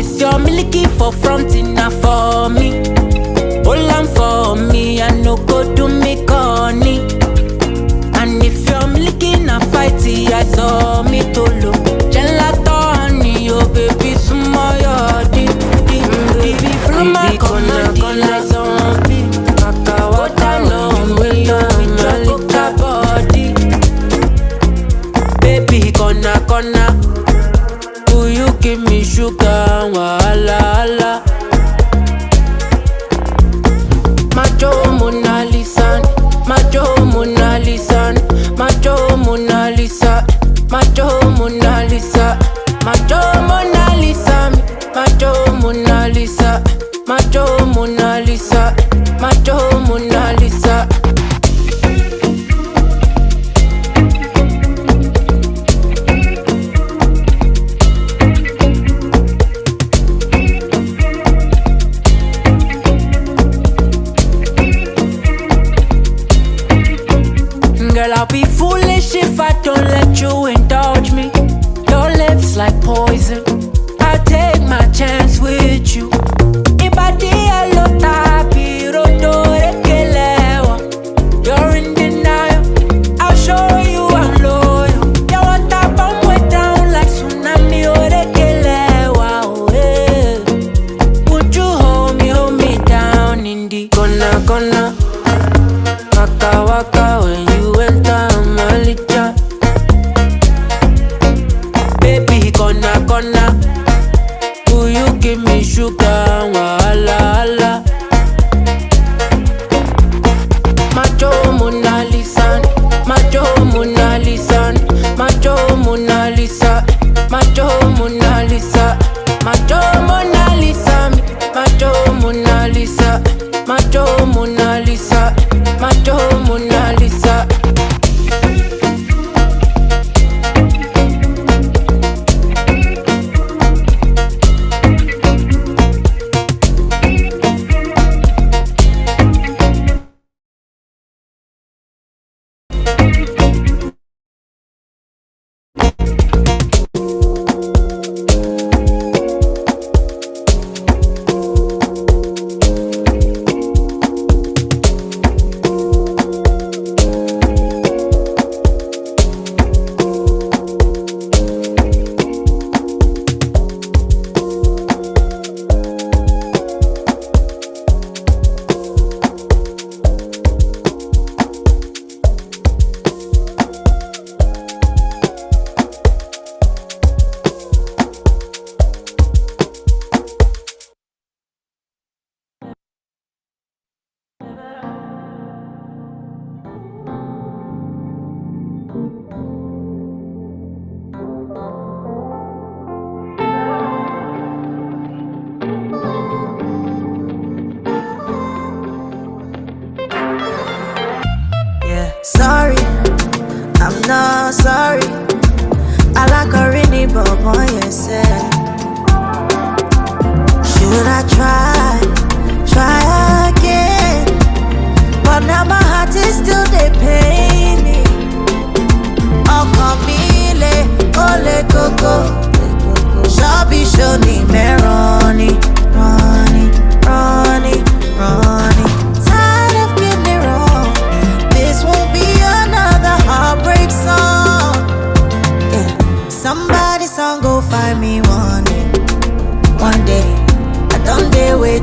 this your milky for front enough for me. Hold on for me, I no go do me corny. And if you're milky na fighty, I saw me to look. Gelato honey, oh baby, small yodi. Baby, from my corner, like zombie. Kaka water long way, with your coca body. Baby, corner, will you give me sugar, wahala? Macho Mona Lisa, Macho Mona Lisa, Macho Mona Lisa, Macho Mona Lisa, Macho Mona Lisa, Macho Mona Lisa, Macho Mona Lisa, Macho Mona Lisa. Girl, I'll be foolish if I don't let you indulge me. Your lips like poison, I'll take my chance with you. Ibadi alota pirotore kelewa. You're in denial, I'll show you I'm loyal. You want to bomb way down like tsunami ore kelewa. Oh, yeah. Would you hold me down in the corner? Waka waka when you enter Malika. Baby, corner, will you give me sugar, wahala? Macho Mona Lisa, Macho Mona Lisa, Macho Mona Lisa, Macho Mona Lisa, Macho Mona Lisa, Macho Mona Lisa, Macho Mona Lisa, Macho Mona Lisa. Sorry, I'm not sorry. I like a rainy bob on yourself. Should I try again? But now my heart is still they pain me. Oh, Camille, ole coco. Shabby shoni me Ronnie. Tired of getting it wrong. This won't be another heartbreak song. Yeah. Somebody song go find me one day. I don't dare wait.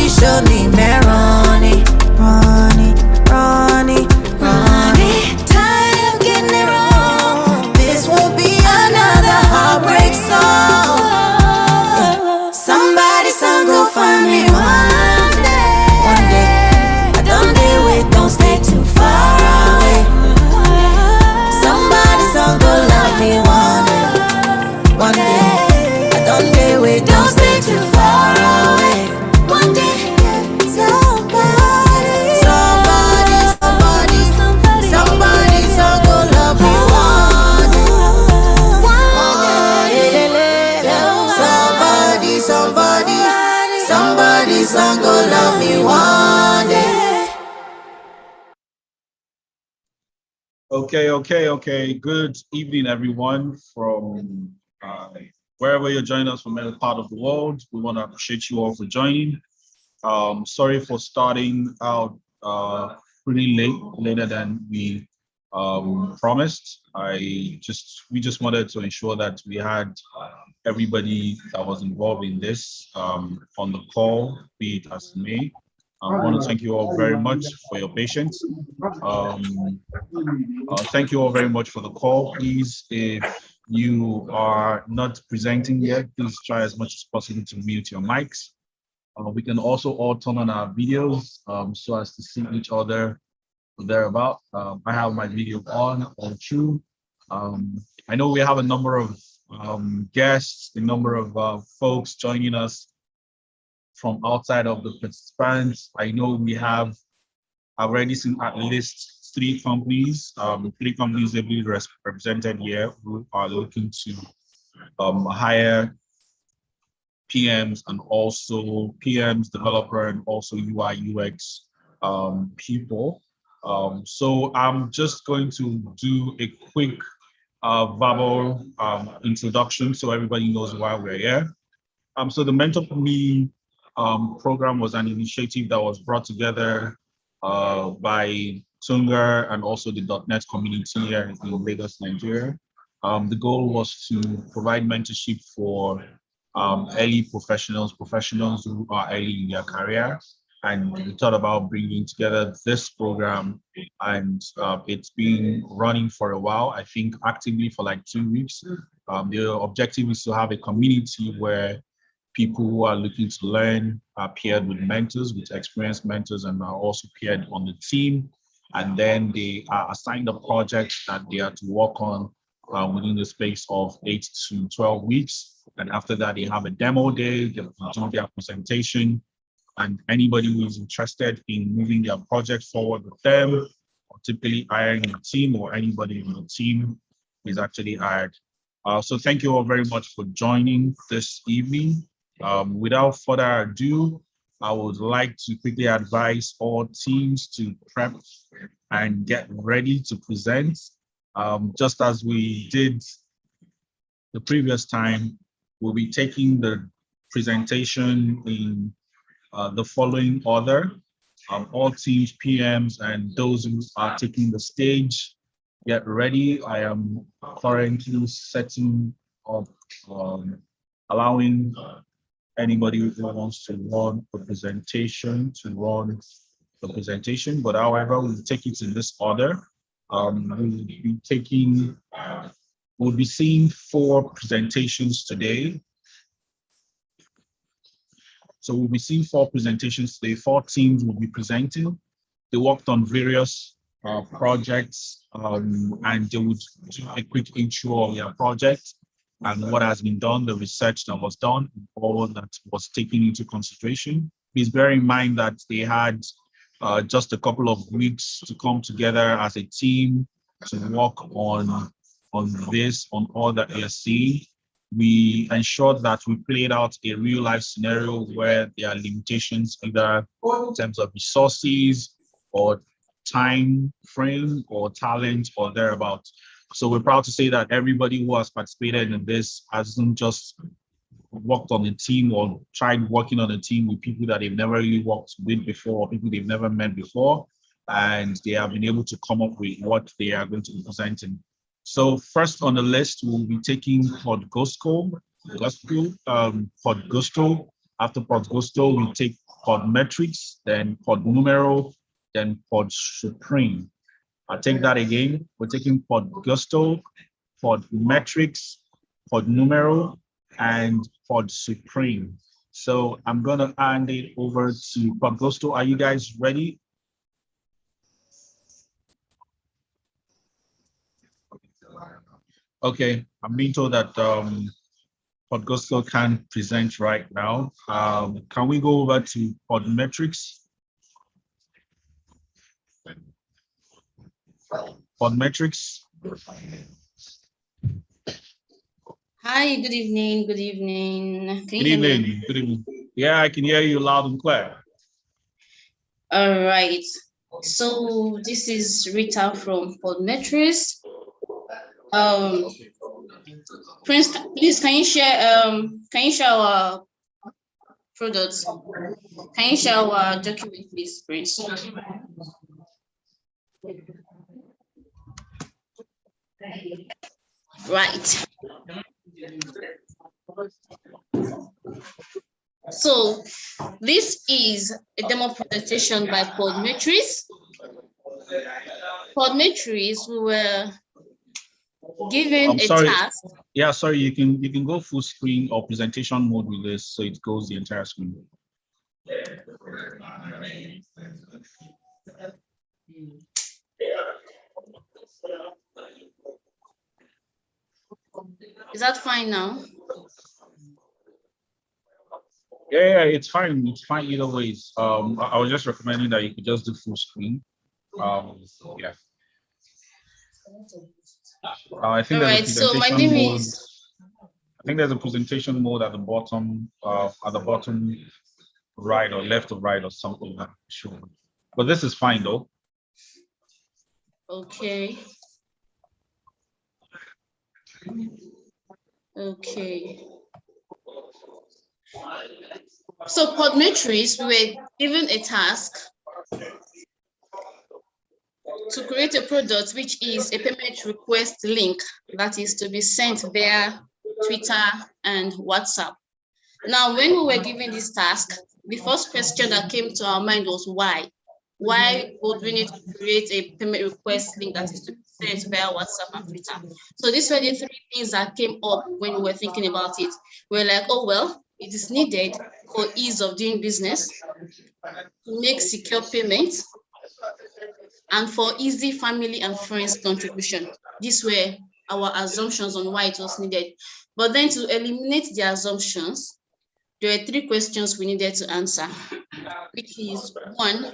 Shabby Shoni Meroni, Ronnie, Ronnie, Ronnie. Tired of getting it wrong. This won't be another heartbreak song. Somebody song go find me one day. One day, I don't deal with, don't stay too far away. Somebody song go love me one day. One day, I don't deal with, don't stay too far away. One day, somebody, somebody, somebody, somebody song go love me one day. One day, somebody, somebody, somebody song go love me one day. Okay. Good evening, everyone, from wherever you're joining us from any part of the world. We want to appreciate you all for joining. Sorry for starting out pretty later than we promised. We just wanted to ensure that we had everybody that was involved in this on the call, be it as it may. I want to thank you all very much for your patience. Thank you all very much for the call. Please, if you are not presenting yet, please try as much as possible to mute your mics. We can also all turn on our videos so as to see each other thereabout. I have my video on or true. I know we have a number of guests, a number of folks joining us from outside of the participants. I know we have already seen at least three companies ably represented here who are looking to hire PMs and also PMs, developer, and also UI UX people. So I'm just going to do a quick verbal introduction so everybody knows why we're here. So the MentorMe program was an initiative that was brought together by Tunga and also the .NET community here in Lagos, Nigeria. The goal was to provide mentorship for early professionals who are early in their career. And we thought about bringing together this program, and it's been running for a while, I think actively for like 2 weeks. The objective is to have a community where people who are looking to learn are paired with mentors, with experienced mentors, and are also paired on the team. And then they are assigned a project that they are to work on within the space of 8 to 12 weeks. And after that, they have a demo day, they do their presentation, and anybody who is interested in moving their project forward with them, or typically hiring a team or anybody in the team is actually hired. So thank you all very much for joining this evening. Without further ado, I would like to quickly advise all teams to prep and get ready to present. Just as we did the previous time, we'll be taking the presentation in the following order. All teams, PMs, and those who are taking the stage, get ready. I am currently setting up, allowing anybody who wants to run the presentation to run the presentation. But however, we'll take it in this order. We'll be seeing 4 presentations today. So we'll be seeing 4 presentations today. 4 teams will be presenting. They worked on various projects, and they would do a quick intro of their project and what has been done, the research that was done, all that was taken into consideration. Please bear in mind that they had just a couple of weeks to come together as a team to work on this, on all that they are seeing. We ensured that we played out a real life scenario where there are limitations either in terms of resources or time frame or talent or thereabout. So we're proud to say that everybody who has participated in this hasn't just worked on a team or tried working on a team with people that they've never really worked with before, or people they've never met before, and they have been able to come up with what they are going to be presenting. So first on the list, we'll be taking Podgusto. After pod gusto, we take pod metrics, then pod numero, then pod supreme. I'll take that again. We're taking pod gusto, pod metrics, pod numero, and pod supreme. So I'm gonna hand it over to pod gusto. Are you guys ready? Okay, I'm being told that pod gusto can't present right now. Can we go over to pod metrics? Pod metrics. Hi, good evening. Good evening. Can you Good hear me? evening. Good evening. Yeah, I can hear you loud and clear. All right. So this is Rita from Podmetrics. Prince, please can you share our products? Can you share our document, please, Prince? Right. So this is a demo presentation by Podmetrics. Podmetrics, we were given a task. Yeah, sorry, you can go full screen or presentation mode with this so it goes the entire screen. Is that fine now? Yeah, it's fine. It's fine either ways. I was just recommending that you could just do full screen. Yeah. I think there's a presentation mode. I think there's a presentation mode at the bottom right or left or right or something. I'm sure. But this is fine though. Okay. Okay. So Podmetrics, we were given a task to create a product which is a payment request link that is to be sent via Twitter and WhatsApp. Now, when we were given this task, the first question that came to our mind was why? Why would we need to create a payment request link that is to be sent via WhatsApp and Twitter? So these were the three things that came up when we were thinking about it. We're like, oh, well, it is needed for ease of doing business, to make secure payments, and for easy family and friends contribution. These were our assumptions on why it was needed. But then to eliminate the assumptions, there are three questions we needed to answer, which is one,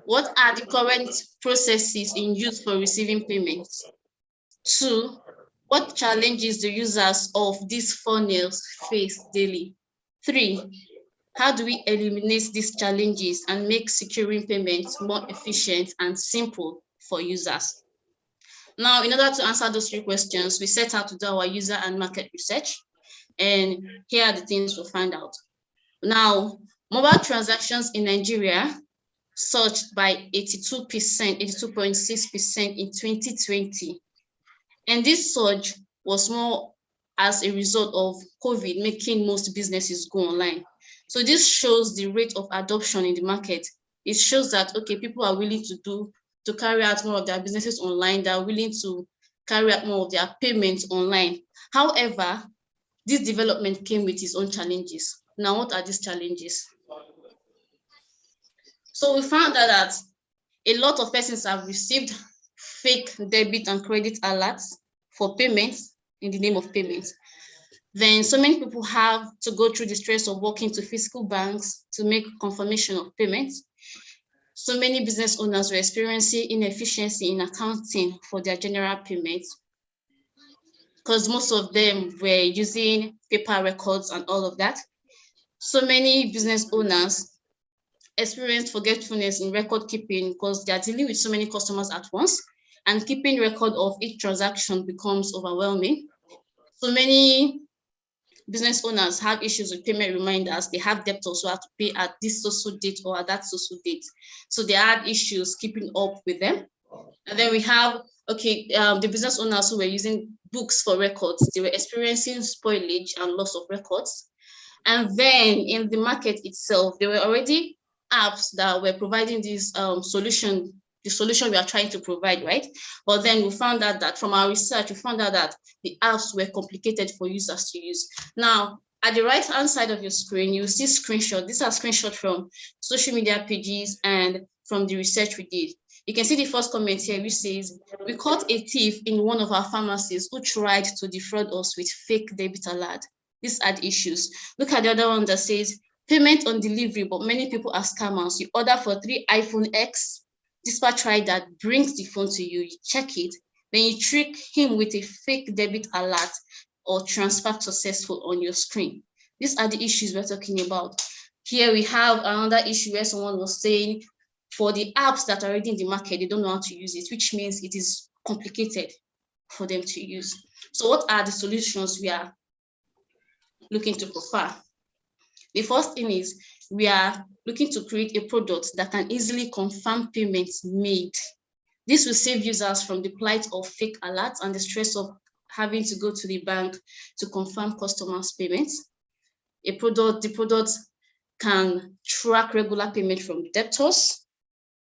what are the current processes in use for receiving payments? Two, what challenges do users of these funnels face daily? Three, how do we eliminate these challenges and make securing payments more efficient and simple for users? Now, in order to answer those three questions, we set out to do our user and market research. And here are the things we'll find out. Now, mobile transactions in Nigeria surged by 82%, 82.6% in 2020. And this surge was more as a result of COVID making most businesses go online. So this shows the rate of adoption in the market. It shows that, okay, people are willing to carry out more of their businesses online. They are willing to carry out more of their payments online. However, this development came with its own challenges. Now, what are these challenges? So we found out that a lot of persons have received fake debit and credit alerts for payments in the name of payments. Then so many people have to go through the stress of walking to physical banks to make confirmation of payments. So many business owners were experiencing inefficiency in accounting for their general payments because most of them were using paper records and all of that. So many business owners experienced forgetfulness in record keeping because they are dealing with so many customers at once, and keeping record of each transaction becomes overwhelming. So many business owners have issues with payment reminders. They have debtors who have to pay at this social date or at that social date. So they had issues keeping up with them. And then we have, the business owners who were using books for records. They were experiencing spoilage and loss of records. And then in the market itself, there were already apps that were providing this solution, the solution we are trying to provide, right? But then we found out that from our research, we found out that the apps were complicated for users to use. Now, at the right-hand side of your screen, you will see screenshots. These are screenshots from social media pages and from the research we did. You can see the first comment here, which says, we caught a thief in one of our pharmacies who tried to defraud us with fake debit alert. These are the issues. Look at the other one that says, payment on delivery, but many people are scammers. You order for 3 iPhone X, dispatch rider brings the phone to you, you check it, then you trick him with a fake debit alert or transfer successful on your screen. These are the issues we're talking about. Here we have another issue where someone was saying, for the apps that are already in the market, they don't know how to use it, which means it is complicated for them to use. So what are the solutions we are looking to prefer? The first thing is we are looking to create a product that can easily confirm payments made. This will save users from the plight of fake alerts and the stress of having to go to the bank to confirm customers' payments. The product can track regular payment from debtors,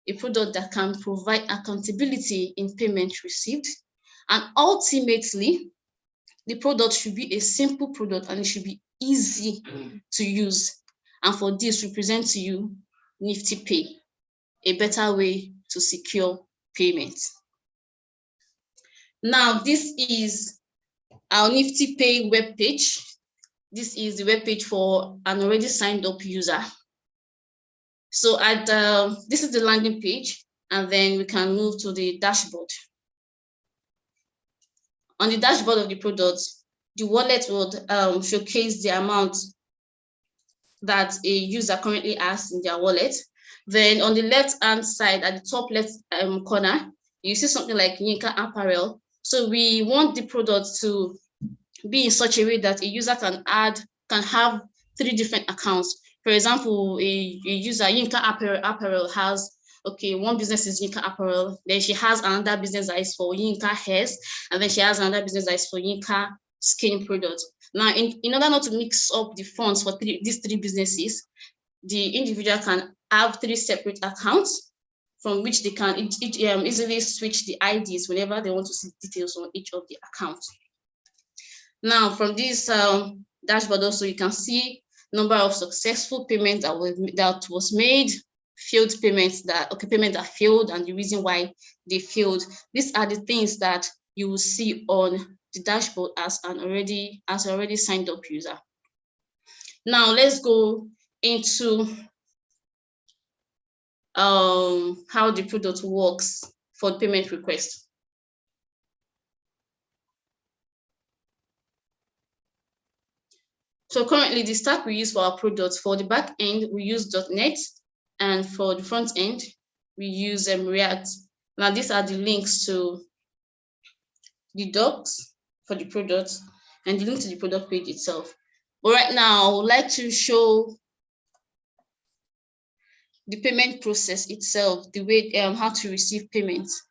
a product that can provide accountability in payment received, and ultimately, the product should be a simple product and it should be easy to use. And for this, we present to you Nifty Pay, a better way to secure payment. Now, this is our Nifty Pay webpage. This is the webpage for an already signed up user. So this is the landing page, and then we can move to the dashboard. On the dashboard of the product, the wallet would showcase the amount that a user currently has in their wallet. Then on the left-hand side, at the top left corner, you see something like Yinka Apparel. So we want the product to be in such a way that a user can have 3 different accounts. For example, a user, Yinka Apparel has, okay, one business is Yinka Apparel, then she has another business that is for Yinka Hairs, and then she has another business that is for Yinka Skin Products. Now, in order not to mix up the funds for these 3 businesses, the individual can have 3 separate accounts from which they can easily switch the IDs whenever they want to see details on each of the accounts. Now, from this dashboard also, you can see number of successful payments that was made, failed payments payment that failed, and the reason why they failed. These are the things that you will see on the dashboard as an already signed up user. Now let's go into how the product works for payment request. So currently the stack we use for our products, for the back end, we use .NET, and for the front end, we use React. Now these are the links to the docs for the product and the link to the product page itself. But right now, I would like to show the payment process itself, the way how to receive payments.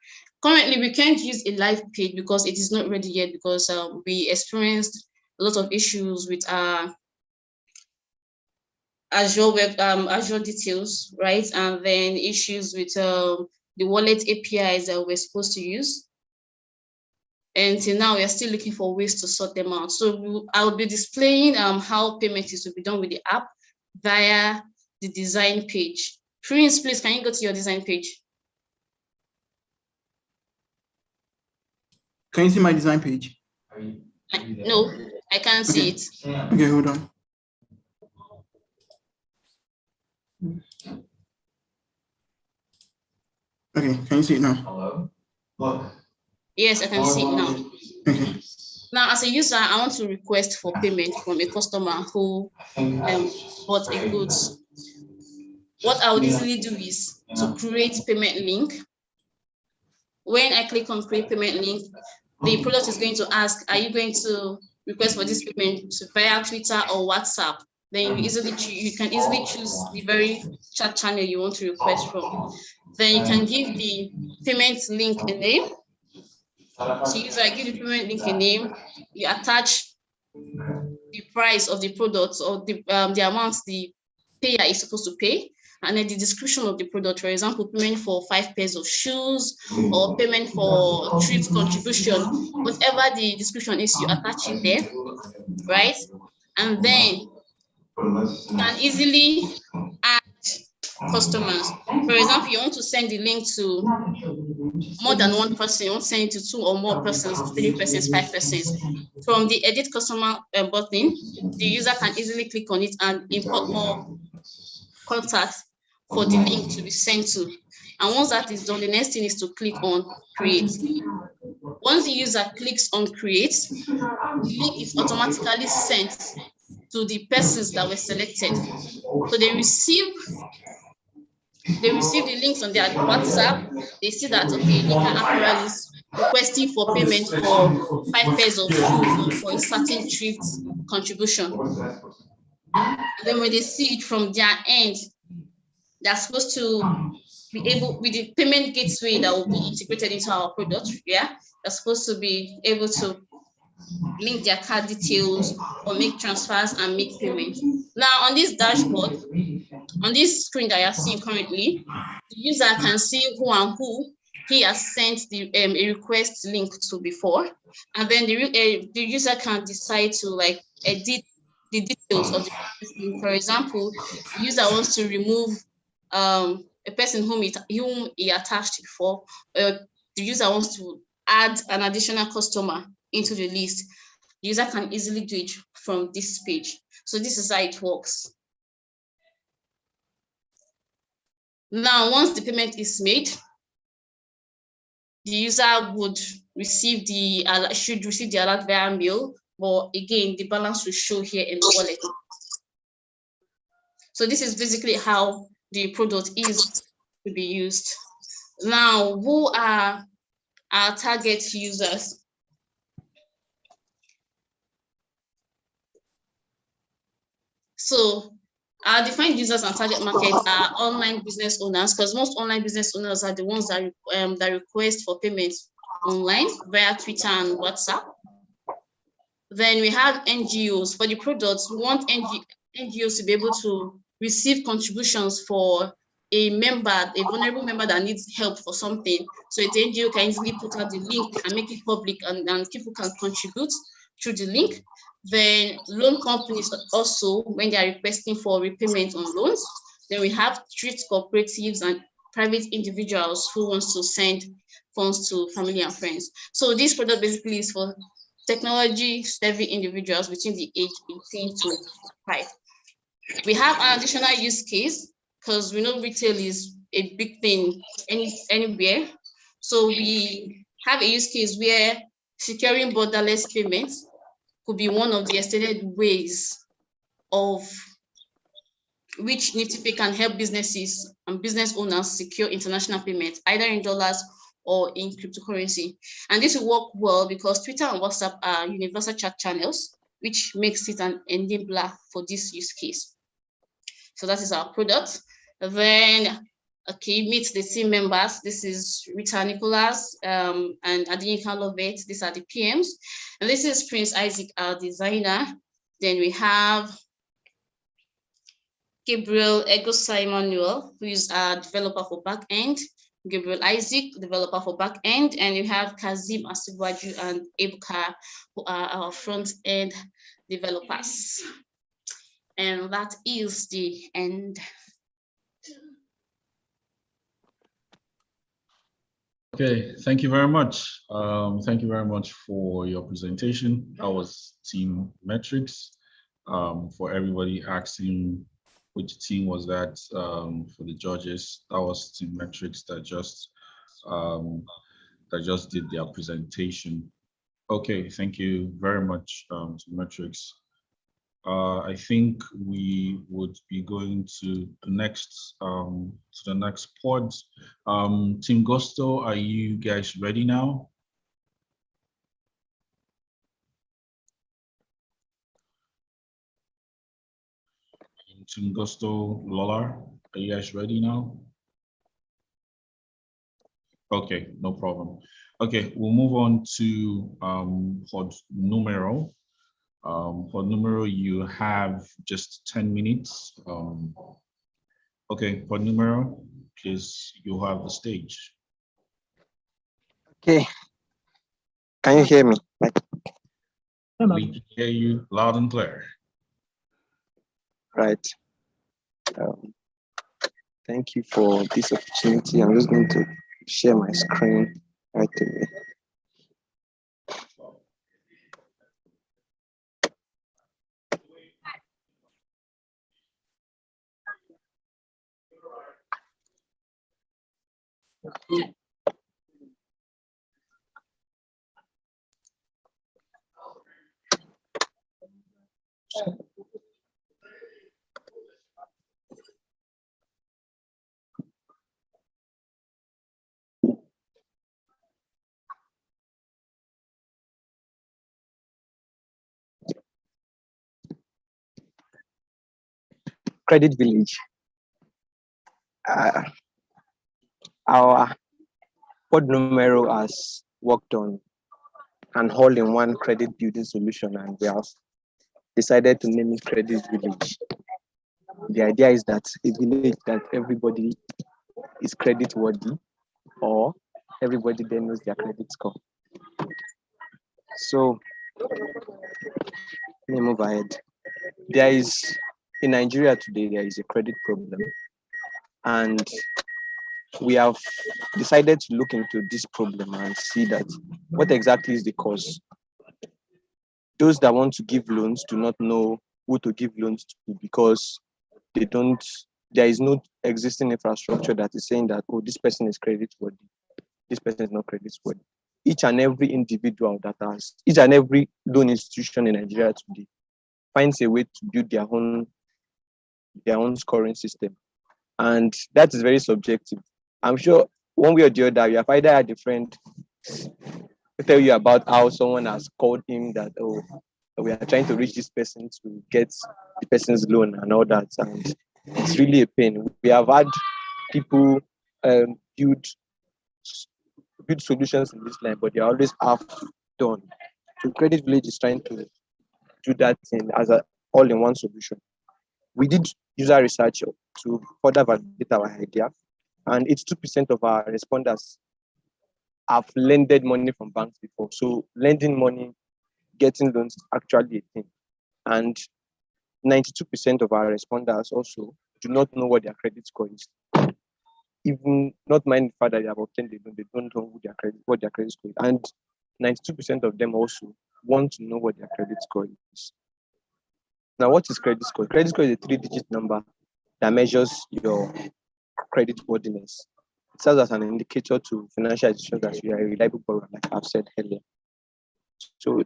Currently, we can't use a live page because it is not ready yet, because we experienced a lot of issues with our Azure details, right? And then issues with the wallet APIs that we're supposed to use. And until now, we are still looking for ways to sort them out. So I'll be displaying how payment is to be done with the app via the design page. Prince, please, can you go to your design page? Can you see my design page? No, I can't see it. Okay, hold on. Okay, can you see it now? Hello? Look. Yes, I can see it now. Okay. Now, as a user, I want to request for payment from a customer who bought a goods. What I would easily do is to create payment link. When I click on create payment link, the product is going to ask, are you going to request for this payment via Twitter or WhatsApp? Then you can easily choose the very chat channel you want to request from. Then you can give the payment link a name. So user, give the payment link a name. You attach the price of the product or the amount the payer is supposed to pay, and then the description of the product, for example, payment for 5 pairs of shoes or payment for trip contribution, whatever the description is, you attach it there, right? And then you can easily add customers. For example, you want to send the link to more than one person, you want to send it to 2 or more persons, 3 persons, 5 persons. From the edit customer button, the user can easily click on it and import more contacts for the link to be sent to. And once that is done, the next thing is to click on create. Once the user clicks on create, the link is automatically sent to the persons that were selected. So they receive the links on their WhatsApp. They see that, okay, Nika Apparel is requesting for payment for 5 pairs of shoes for a certain thrift contribution. And then when they see it from their end, they're supposed to be able, with the payment gateway that will be integrated into our product, yeah, they're supposed to be able to link their card details or make transfers and make payments. Now on this dashboard, on this screen that you're seeing currently, the user can see who and who he has sent the a request link to before, and then the user can decide to like edit the details of the person. For example, the user wants to remove a person whom he attached before. The user wants to add an additional customer into the list. The user can easily do it from this page. So this is how it works. Now, once the payment is made, the user would receive should receive the alert via mail, but again, the balance will show here in the wallet. So this is basically how the product is to be used. Now, who are our target users? So our defined users and target market are online business owners, because most online business owners are the ones that request for payments online via Twitter and WhatsApp. Then we have NGOs. For the products, we want NGOs to be able to receive contributions for a vulnerable member that needs help for something. So the NGO can easily put out the link and make it public, and people can contribute through the link. Then loan companies also, when they are requesting for repayment on loans. Then we have thrift cooperatives and private individuals who wants to send funds to family and friends. So this product basically is for technology-savvy individuals between the age 18 to 5. We have an additional use case, because we know retail is a big thing anywhere. So we have a use case where securing borderless payments could be one of the extended ways of which NiftyPay can help businesses and business owners secure international payments, either in dollars or in cryptocurrency. And this will work well because Twitter and WhatsApp are universal chat channels, which makes it an enabler for this use case. So that is our product. Then, okay, meet the team members. This is Rita Nicholas and Adinka Lovett. These are the PMs. And this is Prince Isaac, our designer. Then we have Gabriel Egosai Emmanuel, who is our developer for backend. Gabriel Isaac, developer for backend. And you have Kazim Asibwaju and Ebuka, who are our front-end developers. And that is the end. Okay, thank you very much. Thank you very much for your presentation. That was team metrics. For everybody asking which team was that for the judges, that was team metrics that just did their presentation. Okay, thank you very much, team metrics. I think we would be going to the next pod. Team Gusto, are you guys ready now? Team Gusto, Lola, are you guys ready now? Okay, no problem. Okay, we'll move on to pod numero. For numero, you have just 10 minutes. Okay, for numero, please, you have the stage. Okay. Can you hear me? We can hear you loud and clear. Right. Thank you for this opportunity. I'm just going to share my screen right away. Credit Village. Our pod numero has worked on an all-in-one credit building solution, and we have decided to name it Credit Village. The idea is that a village that everybody is credit worthy, or everybody there knows their credit score. So let me move ahead. There is, in Nigeria today, there is a credit problem, and we have decided to look into this problem and see that what exactly is the cause. Those that want to give loans do not know who to give loans to because there is no existing infrastructure that is saying that, oh, this person is credit worthy, this person is not credit worthy. Each and every individual each and every loan institution in Nigeria today finds a way to build their own scoring system. And that is very subjective. I'm sure one way or the other, you have either had a friend tell you about how someone has called him that, oh, we are trying to reach this person to get the person's loan and all that. And it's really a pain. We have had people build solutions in this line, but they're always half done. So Credit Village is trying to do that thing as an all-in-one solution. We did user research to further validate our idea, and it's 2% of our responders have lended money from banks before. So lending money, getting loans is actually a thing. And 92% of our responders also do not know what their credit score is. Even not mind the fact that they have obtained the loan, they don't know what their credit score is. And 92% of them also want to know what their credit score is. Now, what is credit score? Credit score is a 3-digit number that measures your credit worthiness. It serves as an indicator to financial institutions that you are a reliable borrower, like I've said earlier. So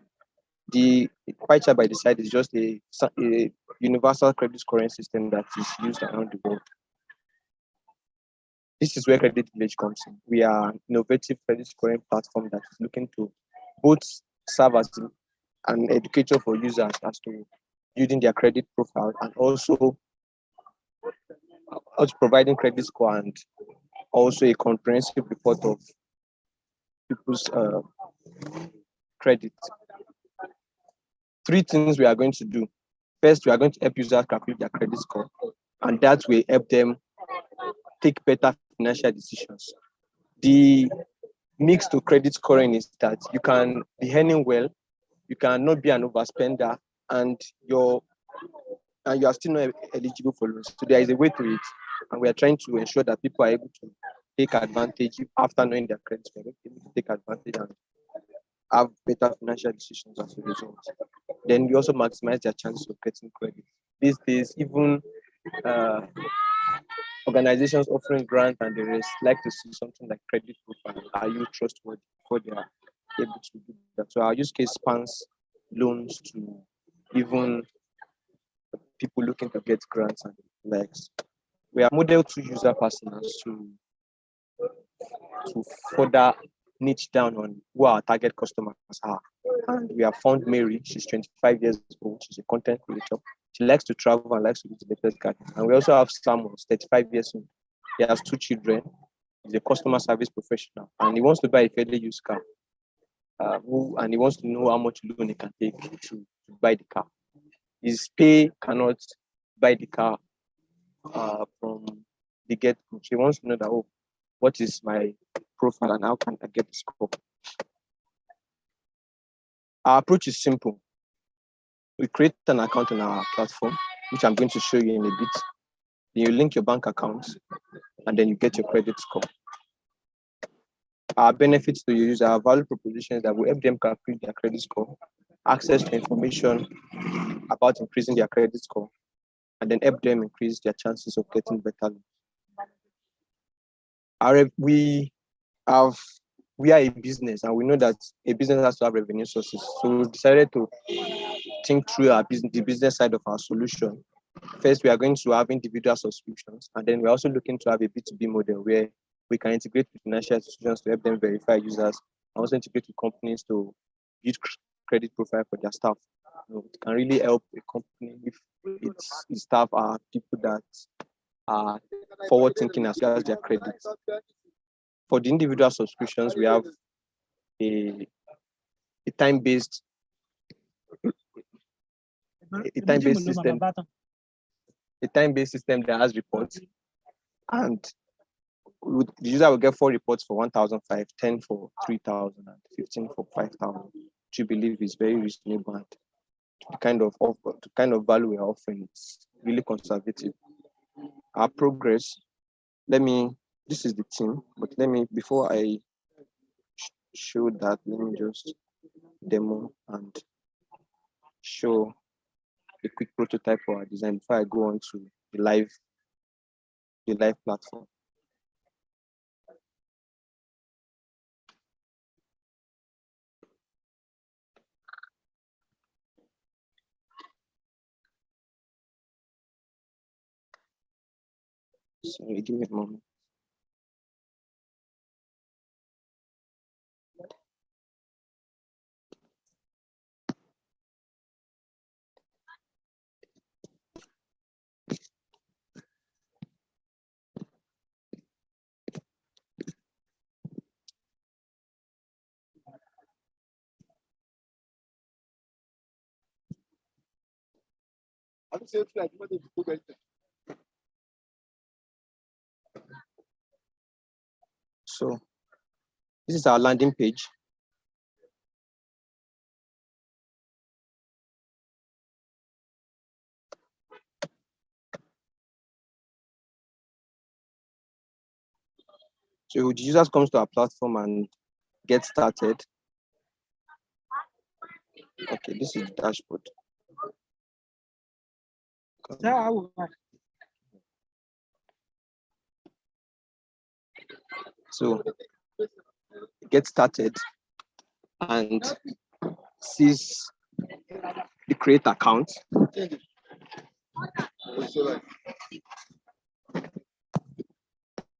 the pie chart by the side is just a universal credit scoring system that is used around the world. This is where Credit Village comes in. We are an innovative credit scoring platform that is looking to both serve as an educator for users as to building their credit profile, and also providing credit score and also a comprehensive report of people's credit. 3 things we are going to do. First, we are going to help users calculate their credit score, and that will help them take better financial decisions. The mix to credit scoring is that you can be earning well, you cannot be an overspender, and you are still not eligible for loans. So there is a way to it, and we are trying to ensure that people are able to take advantage after knowing their credit score, able to take advantage and have better financial decisions as a result. Then we also maximize their chances of getting credit. These days, even organizations offering grants and the rest like to see something like credit profile. Are you trustworthy before they are able to do that? So our use case spans loans to even people looking to get grants and likes. We are model to user personas to further niche down on who our target customers are. And we have found Mary. She's 25 years old. She's a content creator. She likes to travel and likes to visit the pet garden. And we also have Samuel, 35 years old. He has 2 children. He's a customer service professional, and he wants to buy a fairly used car. and he wants to know how much loan he can take to buy the car. His pay cannot buy the car from the get-go. He wants to know that, oh, what is my profile and how can I get the score? Our approach is simple. We create an account on our platform, which I'm going to show you in a bit. Then you link your bank account, and then you get your credit score. Our benefits to your user, our value proposition is that we help them calculate their credit score, access to information about increasing their credit score, and then help them increase their chances of getting better loans. We are a business, and we know that a business has to have revenue sources. So we decided to think through the business side of our solution. First, we are going to have individual subscriptions, and then we're also looking to have a B2B model where we can integrate with financial institutions to help them verify users, and also integrate with companies to build credit profile for their staff. It can really help a company if its staff are people that are forward thinking as well as their credit. For the individual subscriptions, we have a time-based system that has reports, and the user will get 4 reports for 1,500, 10 for 3,000, and 15 for 5,000, which we believe is very reasonable. And the kind of value we are offering is really conservative. Our progress, this is the team, but before I show that, let me just demo and show a quick prototype for our design before I go on to the live platform. Sorry, give me a moment. So this is our landing page. So the user comes to our platform and gets started. Okay, this is the dashboard. So get started and sees the create account.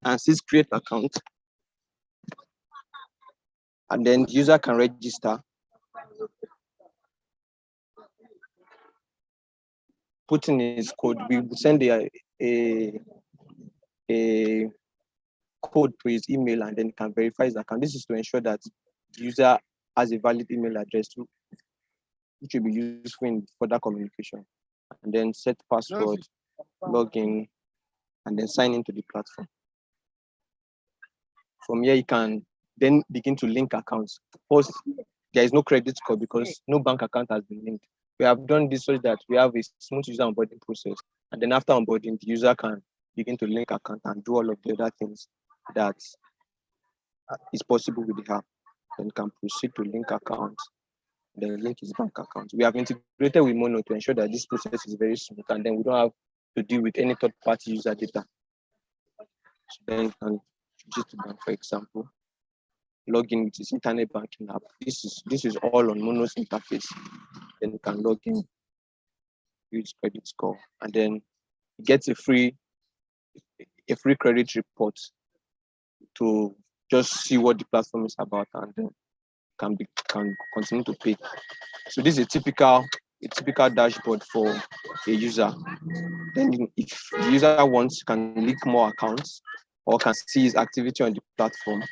And sees create account. And then the user can register. Put in his code. We will send a code to his email, and then he can verify his account. This is to ensure that the user has a valid email address too, which will be useful in further communication. And then set password, login, and then sign into the platform. From here, you can then begin to link accounts. First, there is no credit score because no bank account has been linked. We have done this so that we have a smooth user onboarding process. And then after onboarding, the user can begin to link account and do all of the other things that is possible with the app. Then can proceed to link account, then link his bank account. We have integrated with Mono to ensure that this process is very smooth, and then we don't have to deal with any third-party user data. So then you can just bank, for example, log in with his internet banking app. This is all on Mono's interface. Then you can log in, use credit score, and then he gets a free credit report to just see what the platform is about, and then can continue to pay. So this is a typical dashboard for a user. Then if the user wants, can link more accounts, or can see his activity on the platform,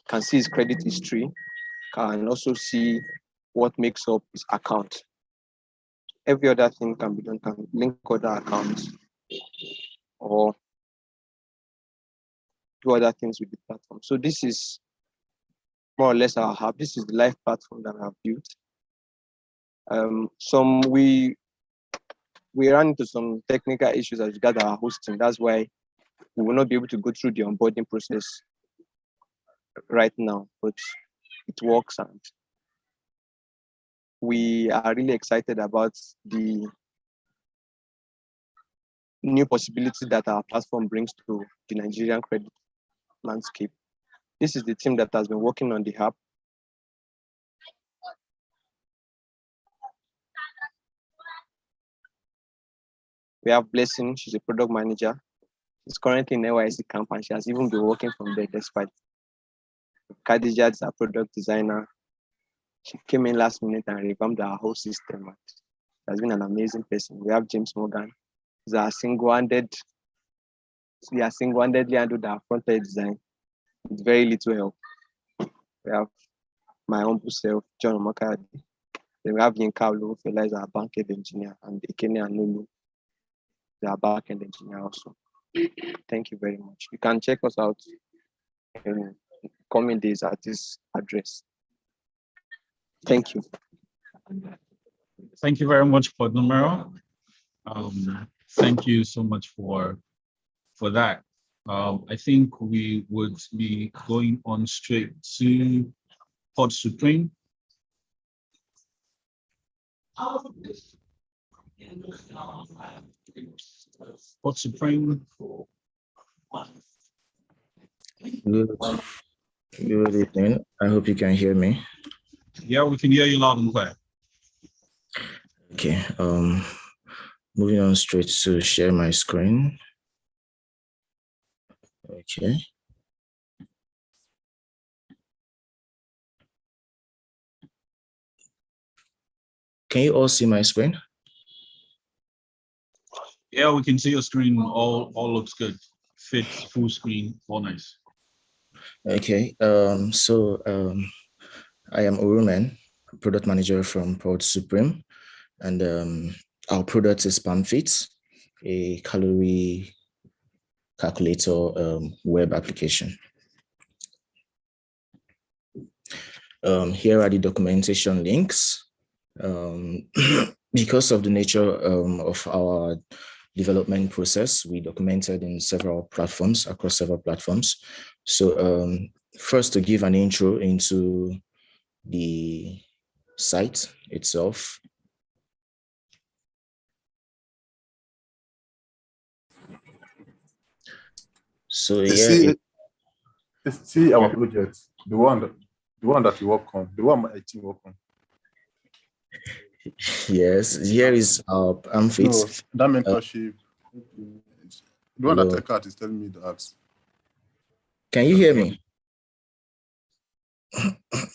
can see his credit history, can also see what makes up his account. Every other thing can be done, can link other accounts or do other things with the platform. So this is more or less our hub. This is the live platform that I have built. We ran into some technical issues as regards our hosting. That's why we will not be able to go through the onboarding process right now, but it works, and we are really excited about the new possibilities that our platform brings to the Nigerian credit landscape. This is the team that has been working on the app. We have Blessing, she's a product manager. She's currently in NYC camp and she has even been working from there despite. Khadija is a product designer. She came in last minute and revamped our whole system. She has been an amazing person. We have James Morgan. He's a single-handedly handled our front-end design with very little help. We have my humble self, John Omakadi. Then we have Yinka Olufela, is our back-end engineer, and Ekene Anulu, is our back-end engineer also. Thank you very much. You can check us out in coming days at this address. Thank you. Thank you very much for Numero. Thank you so much for that. I think we would be going on straight to Pod Supreme. Pod Supreme. Good evening. I hope you can hear me. Yeah, we can hear you loud and clear. Okay. Moving on straight to share my screen. Okay. Can you all see my screen? Yeah, we can see your screen. All looks good. Fits full screen. All nice. Okay. I am Urumen, product manager from Pod Supreme, and our product is PalmFit, a calorie calculator web application. Here are the documentation links. Because of the nature of our development process, we documented in several platforms, across several platforms. So first, to give an intro into the site itself. So see our project, the one that you work on, the one my team work on. Yes, here is our PalmFit. No, that mentorship. The one that Eckhart is telling me that. Can you hear me?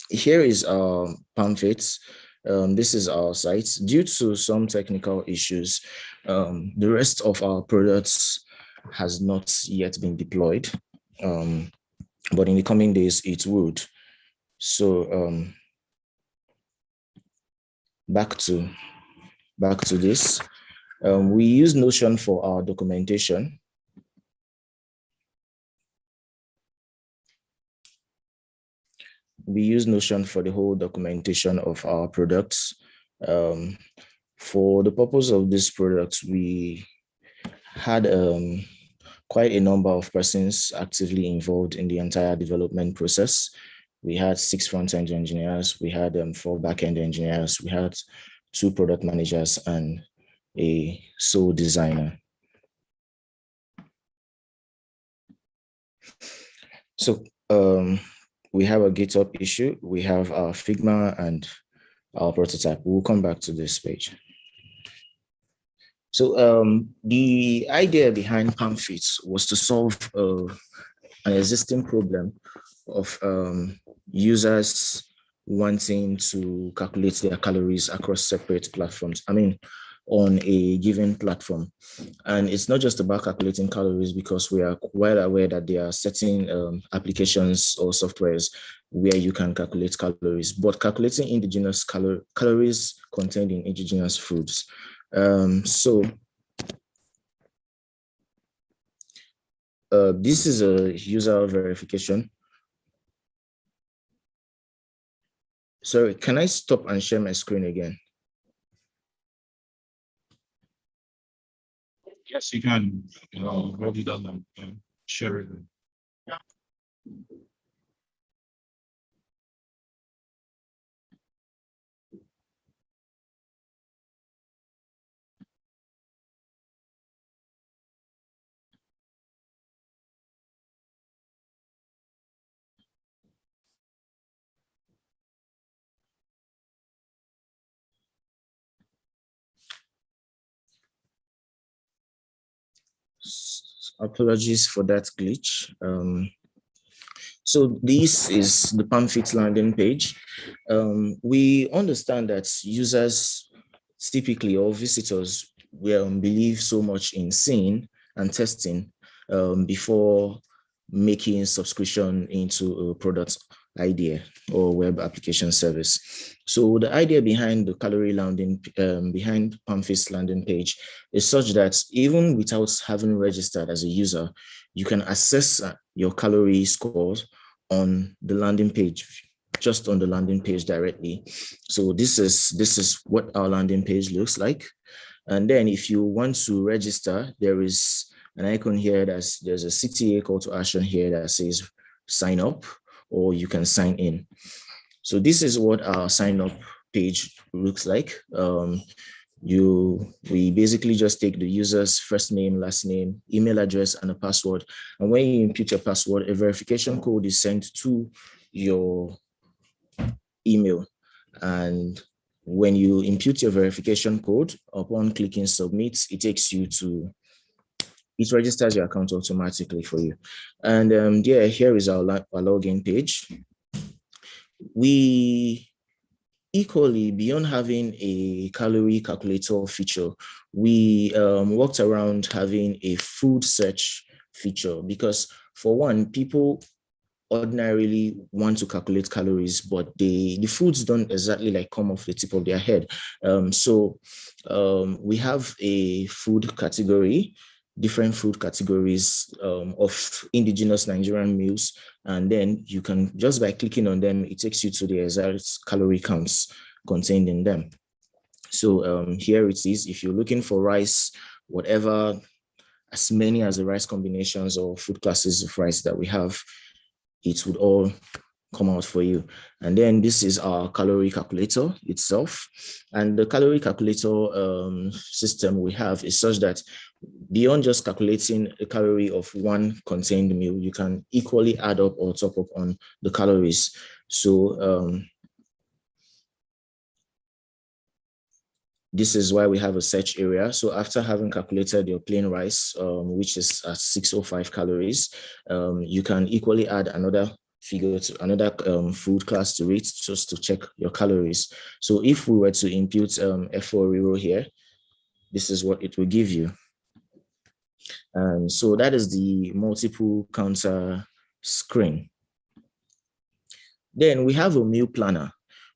Here is our PalmFit. This is our site. Due to some technical issues, the rest of our products has not yet been deployed, but in the coming days it would. So back to this. We use Notion for our documentation. We use Notion for the whole documentation of our products. For the purpose of this product, we had quite a number of persons actively involved in the entire development process. We had 6 front-end engineers, we had 4 back-end engineers, we had 2 product managers and a sole designer. So we have a GitHub issue, we have our Figma and our prototype. We'll come back to this page. So the idea behind PalmFit was to solve an existing problem of users wanting to calculate their calories across separate platforms. I mean, on a given platform. And it's not just about calculating calories, because we are well aware that there are certain applications or softwares where you can calculate calories, but calculating indigenous calories contained in indigenous foods. This is a user verification. Sorry, can I stop and share my screen again? Yes, you can. Already done that. Share it. Apologies for that glitch. So this is the PAMFIT landing page. We understand that users typically, or visitors, will believe so much in seeing and testing before making subscription into a product idea or web application service. So the idea behind the calorie landing, behind PAMFIT's landing page is such that even without having registered as a user, you can access your calorie scores on the landing page, just on the landing page directly. So this is what our landing page looks like. And then if you want to register, there is an icon here there's a CTA call to action here that says sign up, or you can sign in. So this is what our sign up page looks like. We basically just take the user's first name, last name, email address, and a password. And when you input your password, a verification code is sent to your email. And when you input your verification code, upon clicking submit, it takes you to, it registers your account automatically for you. And here is our login page. We equally, beyond having a calorie calculator feature, we worked around having a food search feature, because for one, people ordinarily want to calculate calories, but the foods don't exactly like come off the tip of their head. So we have a food category, different food categories of indigenous Nigerian meals. And then you can, just by clicking on them, it takes you to the exact calorie counts contained in them. So here it is. If you're looking for rice, whatever, as many as the rice combinations or food classes of rice that we have, it would all come out for you. And then this is our calorie calculator itself. And the calorie calculator system we have is such that beyond just calculating a calorie of one contained meal, you can equally add up or top up on the calories. So this is why we have a search area. So after having calculated your plain rice, which is at 605 calories, you can equally add another figure to another food class to it, just to check your calories. So if we were to input F4 Rero here, this is what it will give you. And so that is the multiple counter screen. Then we have a meal planner.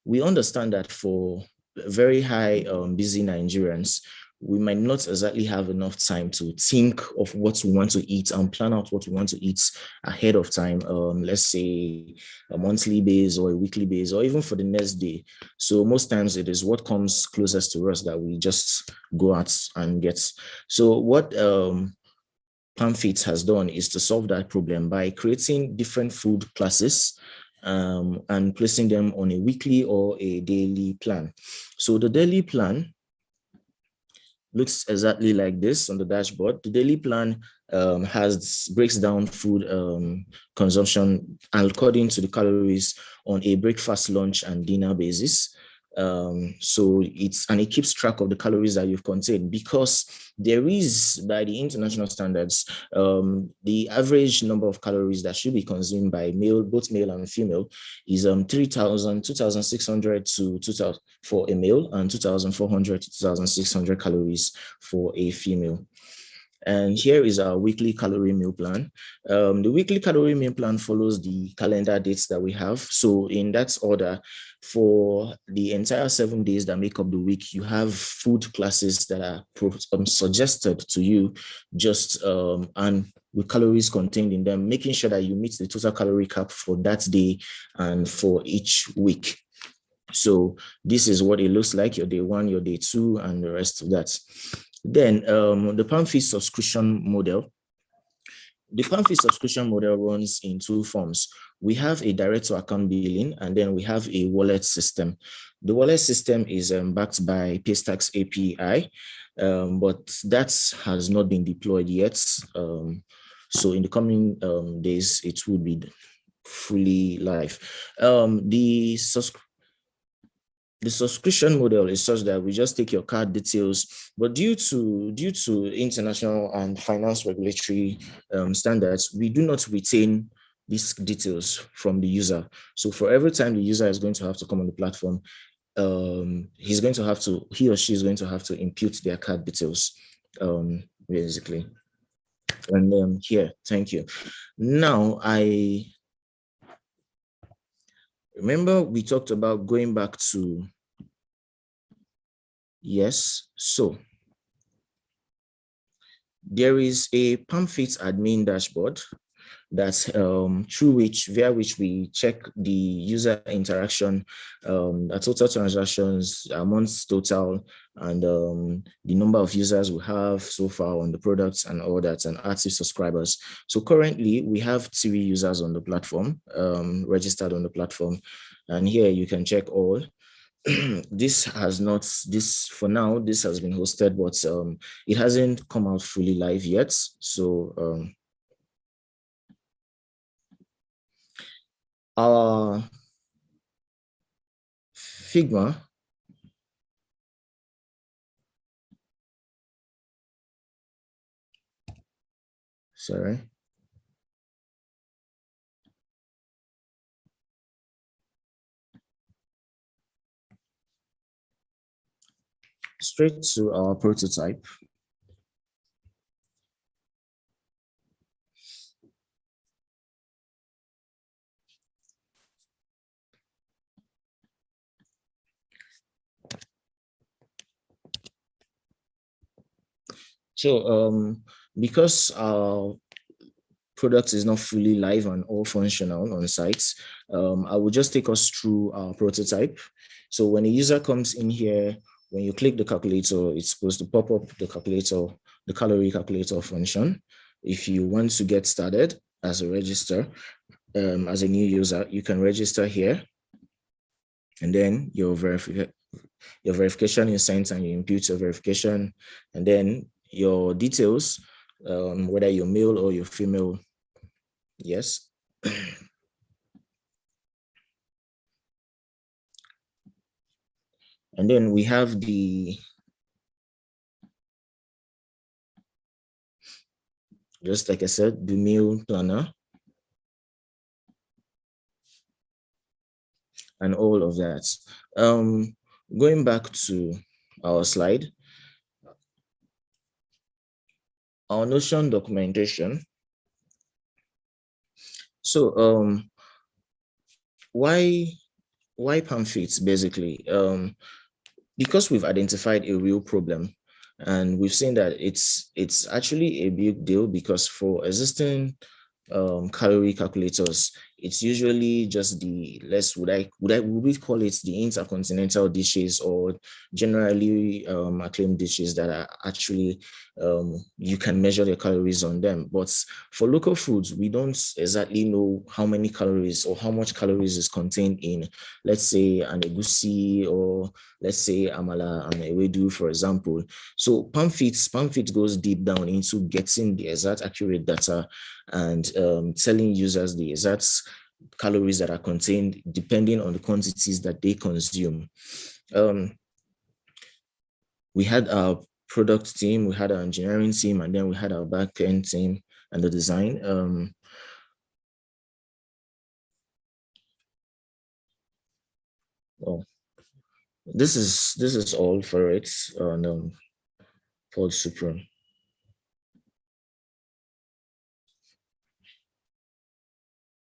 We understand that for very high busy Nigerians, we might not exactly have enough time to think of what we want to eat and plan out what we want to eat ahead of time, let's say a monthly base or a weekly base, or even for the next day. So most times it is what comes closest to us that we just go out and get. So what PAMFIT has done is to solve that problem by creating different food classes and placing them on a weekly or a daily plan. So the daily plan looks exactly like this on the dashboard. The daily plan breaks down food consumption according to the calories on a breakfast, lunch, and dinner basis. So it keeps track of the calories that you've contained, because there is, by the international standards, the average number of calories that should be consumed by both male and female is 2,600 to 2,000 for a male, and 2,400 to 2,600 calories for a female. And here is our weekly calorie meal plan. The weekly calorie meal plan follows the calendar dates that we have. So in that order, for the entire 7 days that make up the week, you have food classes that are suggested to you, just and with calories contained in them, making sure that you meet the total calorie cap for that day and for each week. So this is what it looks like, your day 1, your day 2, and the rest of that. Then the PalmFit subscription model. The PalmFit subscription model runs in 2 forms. We have a direct to account billing, and then we have a wallet system. The wallet system is backed by Paystack's API, but that has not been deployed yet. So in the coming days, it will be fully live. The subscription model is such that we just take your card details, but due to international and finance regulatory standards, we do not retain these details from the user. So for every time the user is going to have to come on the platform, he or she is going to have to impute their card details, basically. And here, thank you. Now, I remember we talked about going back to, yes, so there is a PalmFit admin dashboard that's via which we check the user interaction, total transactions, months total, and the number of users we have so far on the products and all that, and active subscribers. So currently we have 3 users on the platform, registered on the platform, and here you can check all. This has been hosted, but it hasn't come out fully live yet. So our Figma straight to our prototype. So because our product is not fully live and all functional on sites, I will just take us through our prototype. So when a user comes in here, when you click the calculator, it's supposed to pop up the calculator, the calorie calculator function. If you want to get started as a register, as a new user, you can register here, and then your verification is sent, and you impute your verification, and then your details, whether you're male or you're female. Yes. And then we have just like I said, the meal planner and all of that. Going back to our slide, our Notion documentation. So why PalmFit basically? Because we've identified a real problem, and we've seen that it's actually a big deal, because for existing calorie calculators, it's usually just the would we call it the intercontinental dishes, or generally acclaimed dishes that are actually you can measure the calories on them. But for local foods, we don't exactly know how many calories or how much calories is contained in, let's say, an egusi, or let's say amala and ewedu, for example. So PalmFit goes deep down into getting the exact accurate data and telling users the exact calories that are contained depending on the quantities that they consume. We had our product team, we had our engineering team, and then we had our back-end team and the design. This is all for it on Pod Supreme.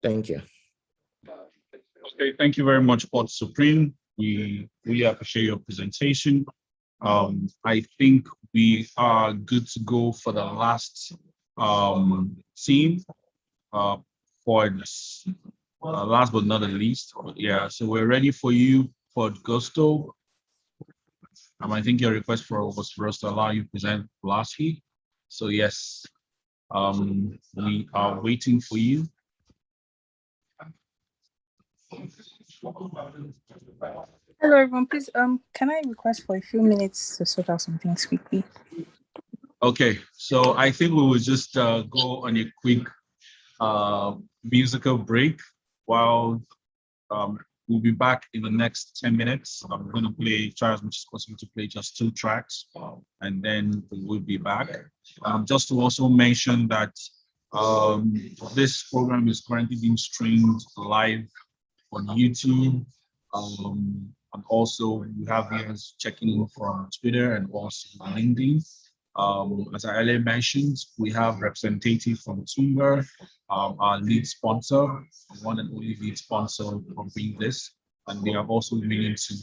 Thank you. Okay, thank you very much, Port Supreme. We really appreciate your presentation. I think we are good to go for the last team for this, last but not the least. Yeah, so we're ready for you, Port Gusto. I think your request was for us to allow you to present lastly. So yes, we are waiting for you. Hello everyone, please can I request for a few minutes to sort out some things quickly? Okay, so I think we will just go on a quick musical break while we'll be back in the next 10 minutes. I'm going to try as much as possible to play just 2 tracks, and then we will be back. Just to also mention that this program is currently being streamed live on YouTube. And also we have viewers checking in from Twitter and also LinkedIn. As I earlier mentioned, we have representative from Tunga, our lead sponsor, one and only lead sponsor for being this. And they are also willing to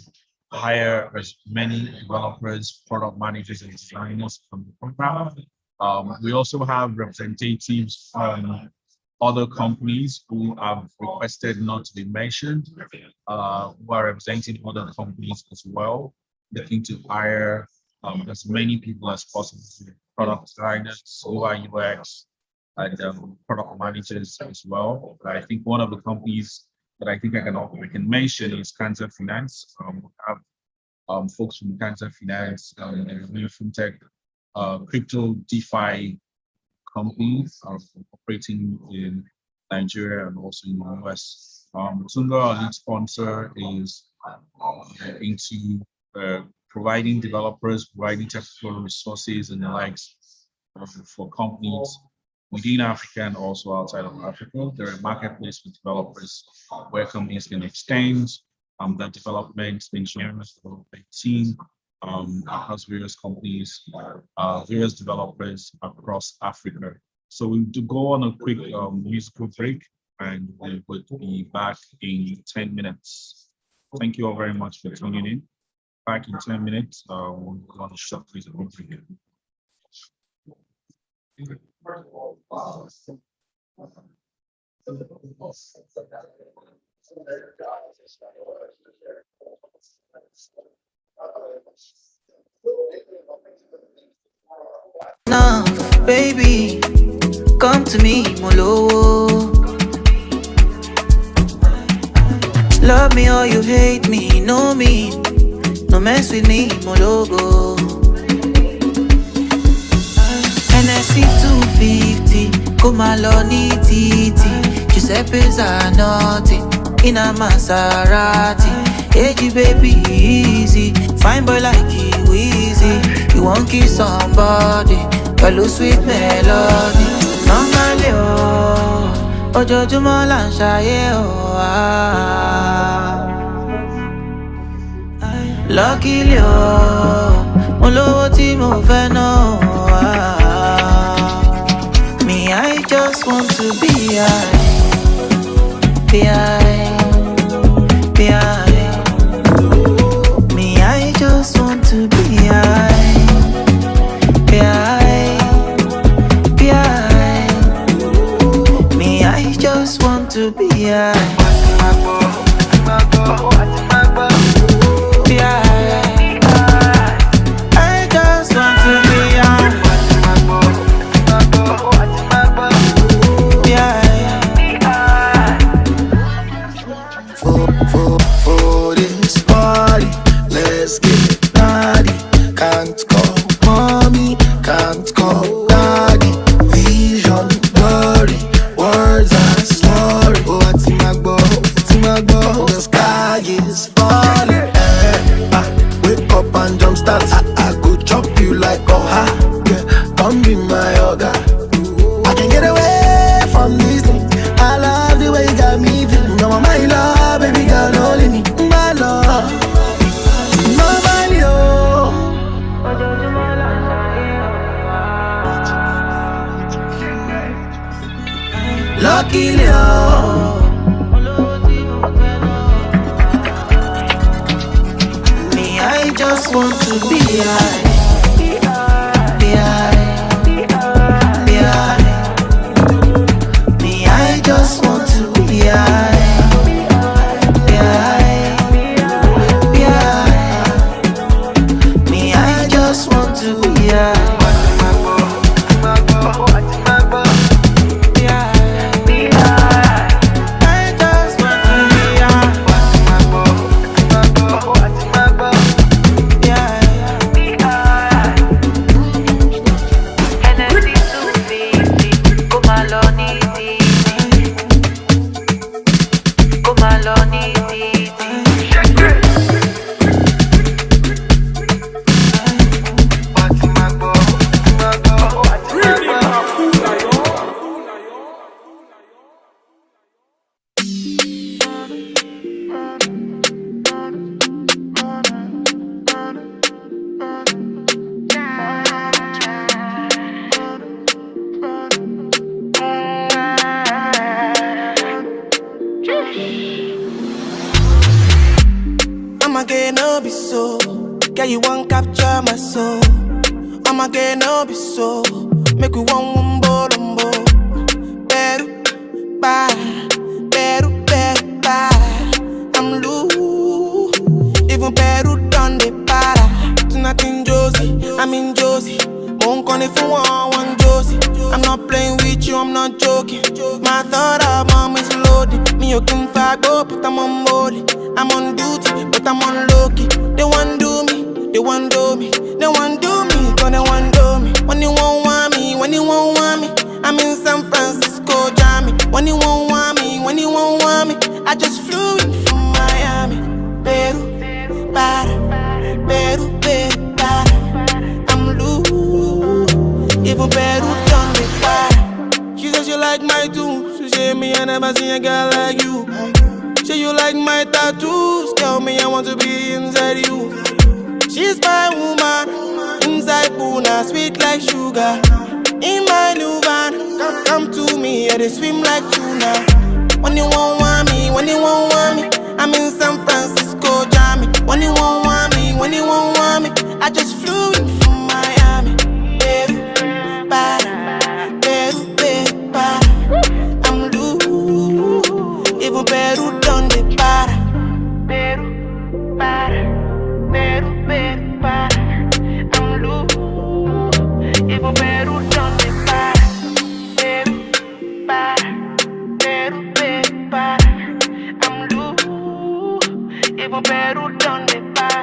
hire as many developers, product managers, and designers from the program. We also have representatives from other companies who have requested not to be mentioned, who are representing other companies as well, looking to hire as many people as possible, product designers, UI, UX, and product managers as well. I think one of the companies that I think we can mention is Cancer Finance. We have folks from Cancer Finance, new fintech, crypto DeFi companies are operating in Nigeria and also in the US. Tunga, our lead sponsor, is into providing developers, providing technical resources and the likes for companies within Africa and also outside of Africa. They're a marketplace for developers where companies can extend their development, engineering development team across various companies, various developers across Africa. So we do go on a quick musical break and we will be back in 10 minutes. Thank you all very much for tuning in. Back in 10 minutes, we'll go on a short musical break. Now, baby, come to me, Molo. Love me or you hate me, know me. No mess with me, Mologo. NSC 250, come along, titi. Giuseppe's are nothing in a Maserati. Hey, baby, easy. Fine boy like you, easy. You won't kiss somebody, follow sweet melody. Normally, oh, ojoojúmọ́ là ń ṣayé, oh, Luckily, oh, mo lówó tí mo fẹ́ ná, Me, I just want to be high, be high, be high. Me, I just want to be high, be high, be high. Me, I just want to be high. Luckily, oh, Me, I just want to be high. Me, I just want to be high. I'ma get no be so. Girl, you won't capture my soul. I'ma get no be so. Make you one wumbo lumbo. Beru, bye. Beru, beru, bye. I'm loose. Even Peru done the para. Tonight in Josie, I'm in Josie. Won't call if you want one Josie. I'm not playing with you, I'm not joking. My thought of mom is loaded. Me, you can fuck up, but I'm on board. I'm on duty, but I'm on low-key. They want do me, they want do me. They want do me, cause they want do me. When you won't want me, when you won't want me, I'm in San Francisco, Jammy. When you won't want me, when you won't want me, I just flew in from Miami. Peru, para, Peru, Peru, para. I'm loose, even Peru done me para. She said she like my tunes. She said me I never seen a girl like you. Say you like my tattoos, tell me I want to be inside you. She's my woman, inside Puna, sweet like sugar. In my new van, come to me, yeah, they swim like tuna. When you won't want me, when you won't want me, I'm in San Francisco, Jammy. When you won't want me, when you won't want me, I just flew in from Miami. Peru, para, Peru, Peru, para. I'm loose, even Peru done the para. Peru, para, Peru, Peru, para. I'm loose, even Peru done the para. Peru, para, Peru, Peru, para. I'm loose, even Peru done the para.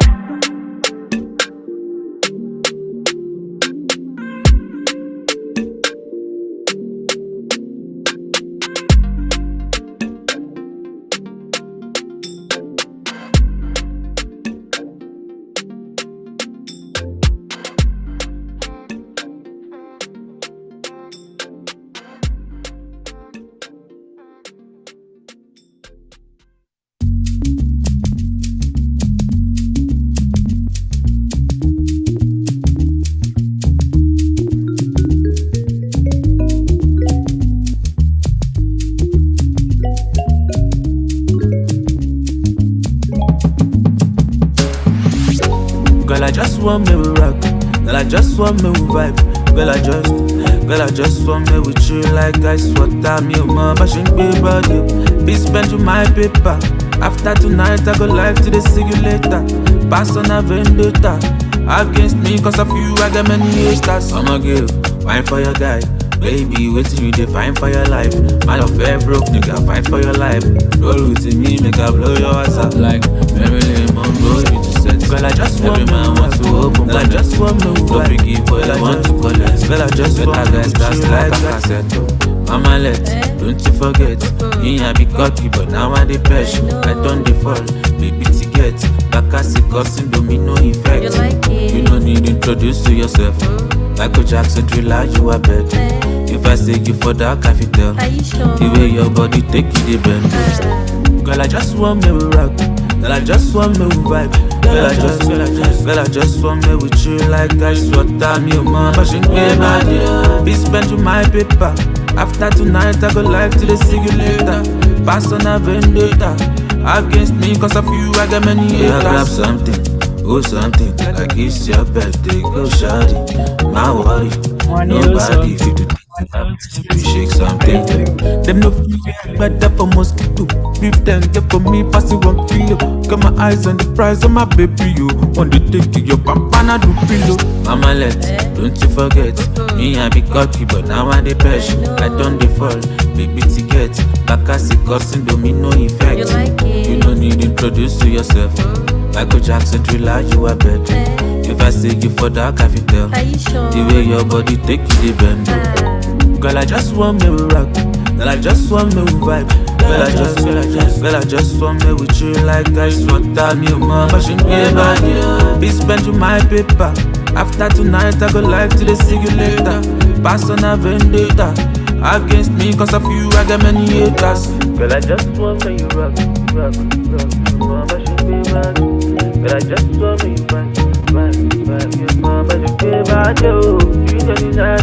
Girl, I just want me with rock. Girl, I just want me with vibe. Girl, I just want me with you like ice water. Me, my passion, baby, body. Please spend you my paper. After tonight, I go live to the see you later. Pass on a vendetta against me, cause of you, I got many haters. I'm a girl, wine for your guy. Baby, waiting you define for your life. Man of fair broke, nigga, fight for your life. Roll with me, make I blow your ass up like Marilyn Monroe. You to set. Girl, I just want every man wants to open. Girl, I just want me. Don't forgive, boy, I want to collect. Girl, I just want guys that's like a cassette. Mama let, don't you forget. I be cocky, but now I dey pressure. I don't default, baby to get. Back as it causing domino effect. You like it? You don't need to introduce to yourself. Michael Jackson thriller, you are better. If I say you for that, I feel tell. Are you sure? The way your body take it, they bend. Girl, I just want me with rock. Girl, I just want me with vibe. Girl, I just want me with you like ice water. Me, my passion, baby. Please spend you my paper. After tonight, I go live to the see you later. Pass on a vendetta against me, cause of you, I got many haters. Grab something. Oh, something like it's your birthday, go shawty. My worry, nobody if you do you shake something. Them no feel better for mosquito. Beef them get for me, pass it 1 kilo. Got my eyes on the price of my baby, you. Want to take it, your papa na do pillow. Mama let, don't you forget. Me I be cocky, but now I dey pesh. I don't default, baby ticket. Bakasi cousin domino effect. You don't need to introduce to yourself. Michael Jackson thriller, you are better. If I say you for dark, I feel tell. The way your body take you, the bend. Girl, I just want me to rock. Girl, I just want me to vibe. Girl, I just want me with you like ice water. Me, mom, fashion be bad. Be spend you my paper. After tonight, I go live till they see you later. Pass on a vendetta against me, cause of you, I got many haters. Girl, I just want me to rock. Mom, fashion be bad. Girl, I just want me to vibe. Your mom, fashion be bad. You don't need that.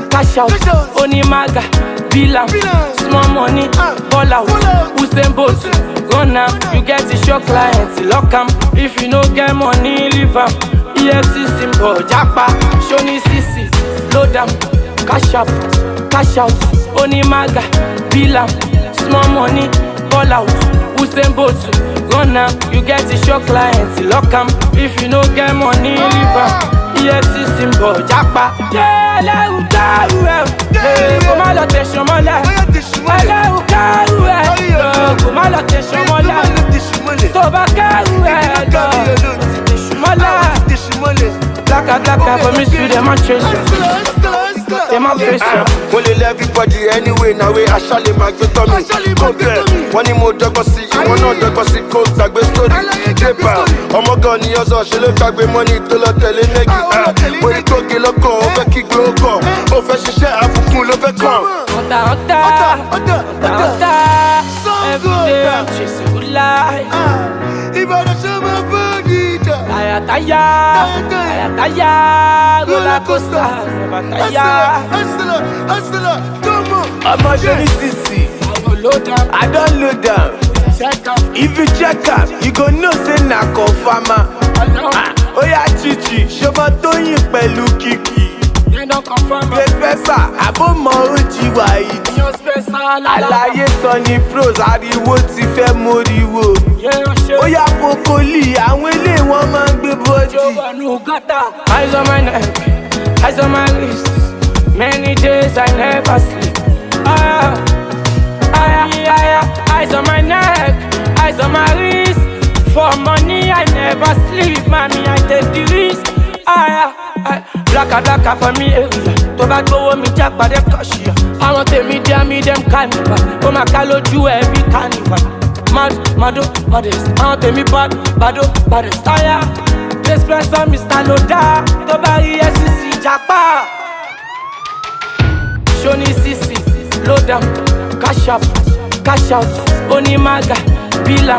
Cash out, Onimaga, Bilam, small money, ball out, Usain Bolt, run am, you get the show clients, lock am, if you no get money, leave am, EFC symbol, Japa, Shoni CC, load am, cash out, Onimaga, Bilam, small money, ball out, Usain Bolt, run am, you get the show clients, lock am, if you no get money, leave am. EFC symbol, Japa. Yeah, let you go. Hey, come on, let us show my life. Let you go. Come on, let us show my life. Tobacco, my life. Black, for me, see them, my treasure. They my face up. Only let everybody anyway. Now we actually make the tummy. Compare. One more dog see you. One other dog see coke. Tag the story. Japan. Oh my God, you also she look tag the money to la tele negi. When you talk it loco, over kick loco. Over she share a book over come. Every day I'm chasing good life. If I don't show my body, Taya, roller coaster, never tire. Hustler, come on. I'm a Genesis. I don't load down. If you check out, you go know say na confirma. Oh yeah, chichi, show my Tony pẹ̀lú Kiki. Espesa, abo mo oji wa idi. Alaye sọ ni pros, ariwo ti fẹ́ moriwo. Ó yá pokoli, àwọn ilé wọn máa ń gbé bọ́dì. Eyes on my neck, eyes on my wrist. Many days I never sleep. Eyes on my neck, eyes on my wrist. For money I never sleep, mommy I take the risk. Blacka for me area. To bad go me jack by them cashier. I want to meet them carnival. Oh my caloju every carnival. Mado, modest. I want to me bado, baddest. This person Mr. Loda. To buy SCC Japa. Shoni CC, load them, cash up, cash out. Oni maga, bill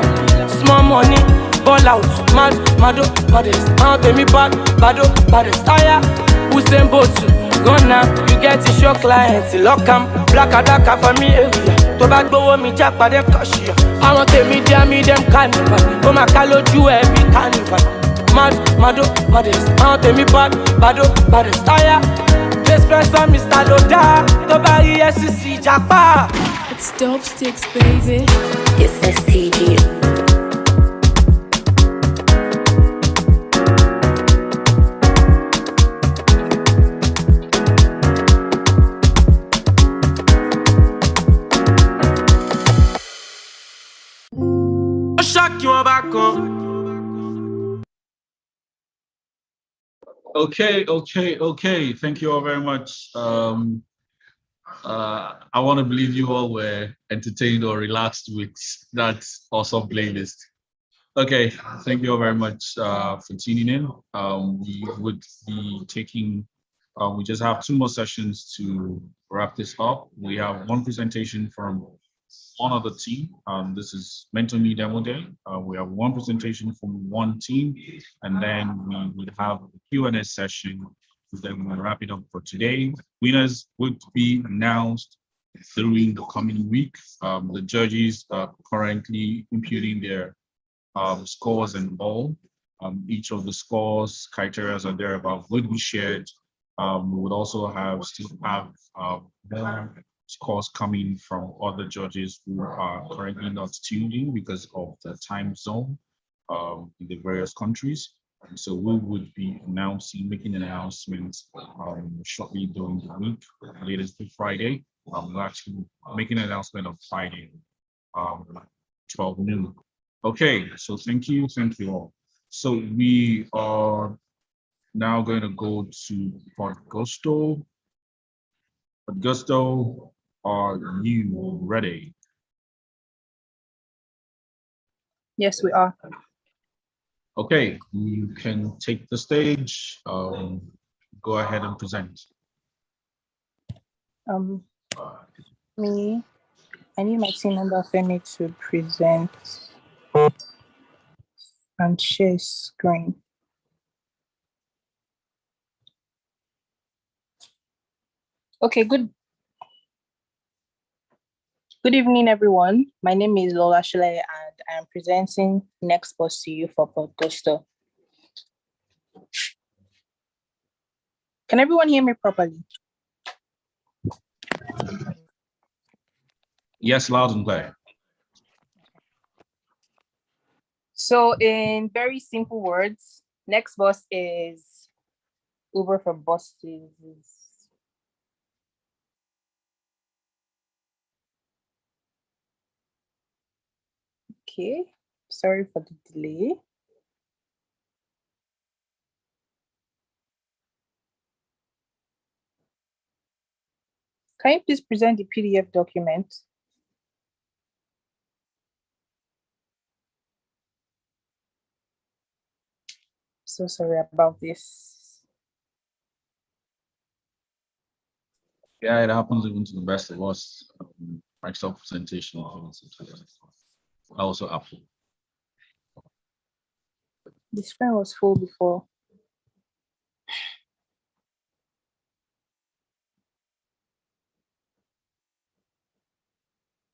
small money. Ball out, mado, modest. I want to me bado, baddest. Usain Bolt, gonna you get to show clients, lock 'em, blacka for me area. To bad go me jack by them cashier. I want to meet them carnival. Oh my caloju every carnival. Mado, modest. I want to me bado, baddest. This person Mr. Loda, to buy SCC Japa. It's dope sticks, baby. It's STG. Okay. Thank you all very much. I want to believe you all were entertained or relaxed with that awesome playlist. Okay, thank you all very much for tuning in. We would be taking, we just have 2 more sessions to wrap this up. We have one presentation from one other team. This is MentorMe DEMO Day. We have one presentation from one team, and then we would have a Q&A session. Then we'll wrap it up for today. Winners would be announced during the coming week. The judges are currently imputing their scores and all. Each of the scores, criteria are thereabout would be shared. We would also still have more scores coming from other judges who are currently not tuned in because of the time zone in the various countries. So we would be making an announcement shortly during the week, latest Friday. We're actually making an announcement on Friday, 12 noon. Okay, so thank you all. So we are now going to go to Augusto. Augusto, are you ready? Yes, we are. Okay, you can take the stage. Go ahead and present. I need my team member Femi to present and share screen. Okay, good evening, everyone. My name is Lola Shile, and I am presenting Next Boss to you for Podcaster. Can everyone hear me properly? Yes, loud and clear. So in very simple words, Next Boss is Uber for buses. Okay, sorry for the delay. Can you please present the PDF document? So sorry about this. Yeah, it happens even to the best of us. Microsoft presentation also Apple. The screen was full before.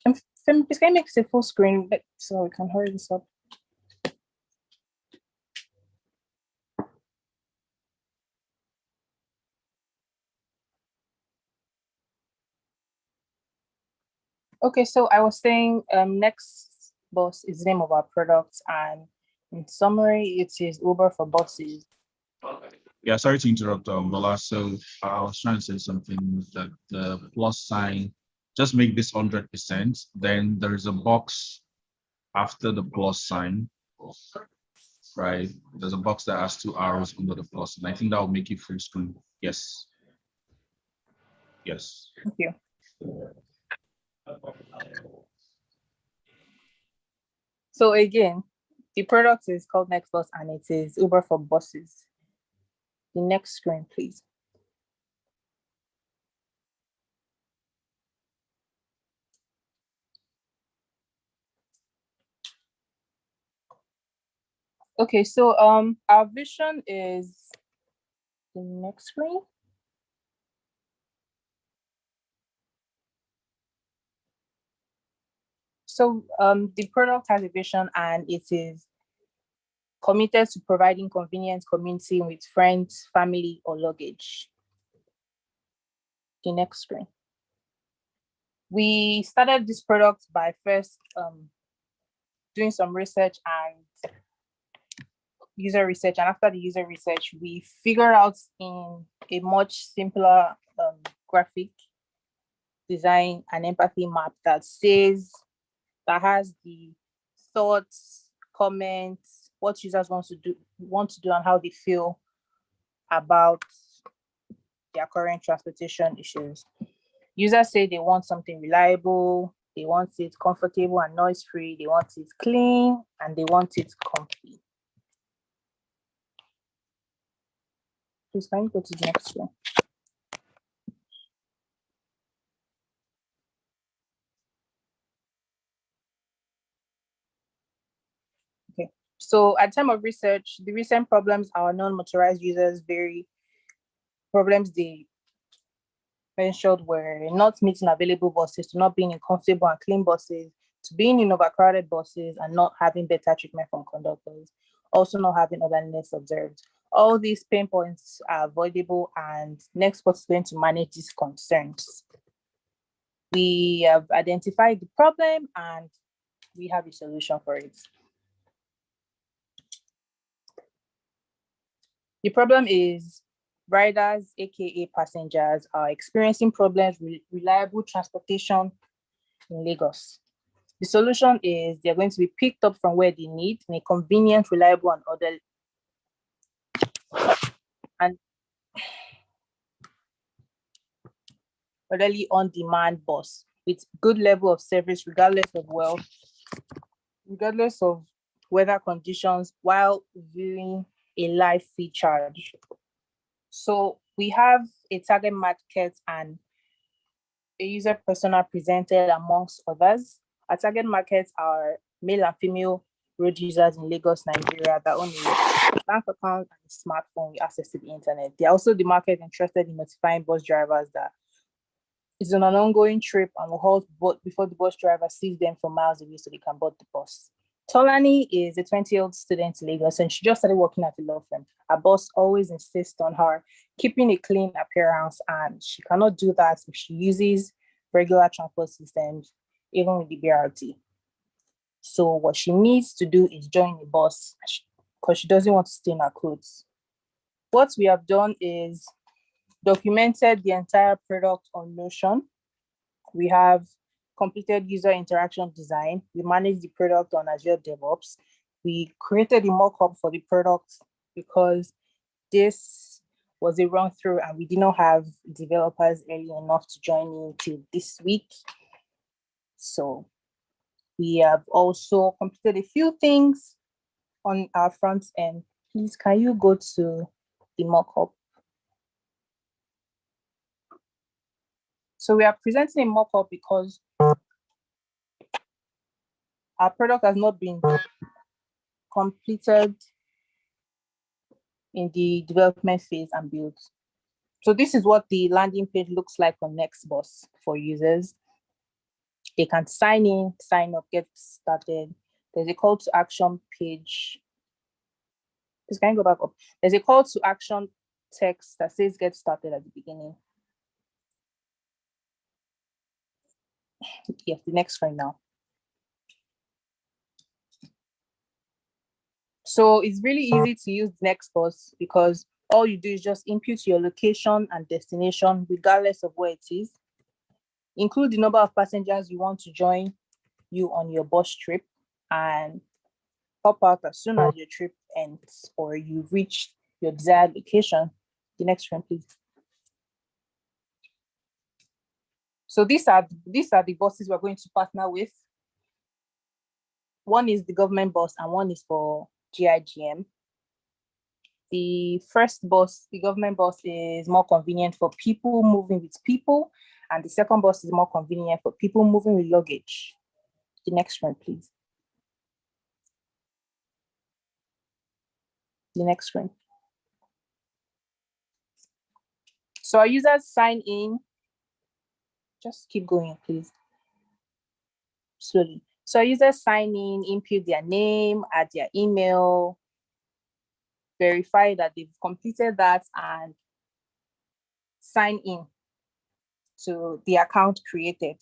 Femi, please can you make this a full screen so we can hurry this up? Okay, so I was saying next bus is the name of our product, and in summary, it is Uber for buses. Yeah, sorry to interrupt, Bola. So I was trying to say something that the plus sign, just make this 100%. Then there is a box after the plus sign, right? There's a box that has 2 arrows under the plus, and I think that will make it full screen. Yes. Yes. Thank you. So again, the product is called Nextbus and it is Uber for buses. The next screen, please. Okay, so our vision is the next screen. So the product has a vision and it is committed to providing convenient community with friends, family, or luggage. The next screen. We started this product by first doing some research and user research. And after the user research, we figured out in a much simpler graphic design an empathy map that has the thoughts, comments, what users want to do and how they feel about their current transportation issues. Users say they want something reliable, they want it comfortable and noise-free, they want it clean, and they want it comfy. Please, can you go to the next one? Okay, so at time of research, the recent problems our non-motorized users problems they mentioned were not meeting available buses, to not being in comfortable and clean buses, to being in overcrowded buses and not having better treatment from conductors, also not having orderliness observed. All these pain points are avoidable and Nextbus is going to manage these concerns. We have identified the problem and we have a solution for it. The problem is riders, aka passengers, are experiencing problems with reliable transportation in Lagos. The solution is they're going to be picked up from where they need in a convenient, reliable, and orderly on-demand bus with good level of service regardless of weather conditions, while viewing a live fee charge. So we have a target market and a user persona presented amongst others. Our target markets are male and female road users in Lagos, Nigeria that own a bank account and a smartphone with access to the internet. They're also the market interested in notifying bus drivers that it's on an ongoing trip and will halt before the bus driver sees them from miles away so they can board the bus. Tolani is a 20-year-old student in Lagos and she just started working at a law firm. Her boss always insists on her keeping a clean appearance and she cannot do that if she uses regular transport systems, even with the BRT. So what she needs to do is join the bus because she doesn't want to stay in her clothes. What we have done is documented the entire product on Notion. We have completed user interaction design. We manage the product on Azure DevOps. We created a mock-up for the product because this was a run through, and we did not have developers early enough to join in till this week. So we have also completed a few things on our front end. Please, can you go to the mock-up? So we are presenting a mock-up because our product has not been completed in the development phase and build. So this is what the landing page looks like on Nextboss for users. They can sign in, sign up, get started. There's a call to action page. Please, can you go back up? There's a call to action text that says get started at the beginning. Yes, the next one now. So it's really easy to use Nextboss because all you do is just input your location and destination, regardless of where it is. Include the number of passengers you want to join you on your bus trip, and pop out as soon as your trip ends or you reach your desired location. The next one, please. So these are the buses we're going to partner with. One is the government bus and one is for GIGM. The first bus, the government bus, is more convenient for people moving with people, and the second bus is more convenient for people moving with luggage. The next one, please. The next one. So our users sign in. Just keep going, please. Slowly. So our users sign in, input their name, add their email, verify that they've completed that, and sign in to the account created.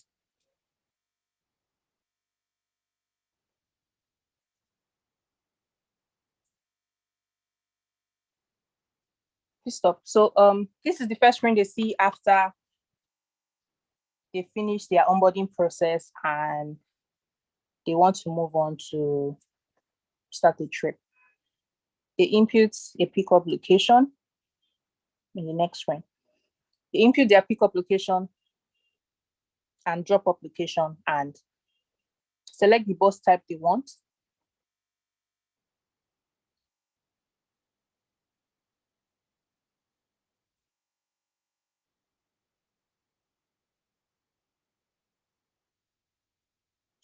Please stop. So this is the first screen they see after they finish their onboarding process and they want to move on to start a trip. They input a pickup location in the next screen. They input their pickup location and drop-off location and select the bus type they want.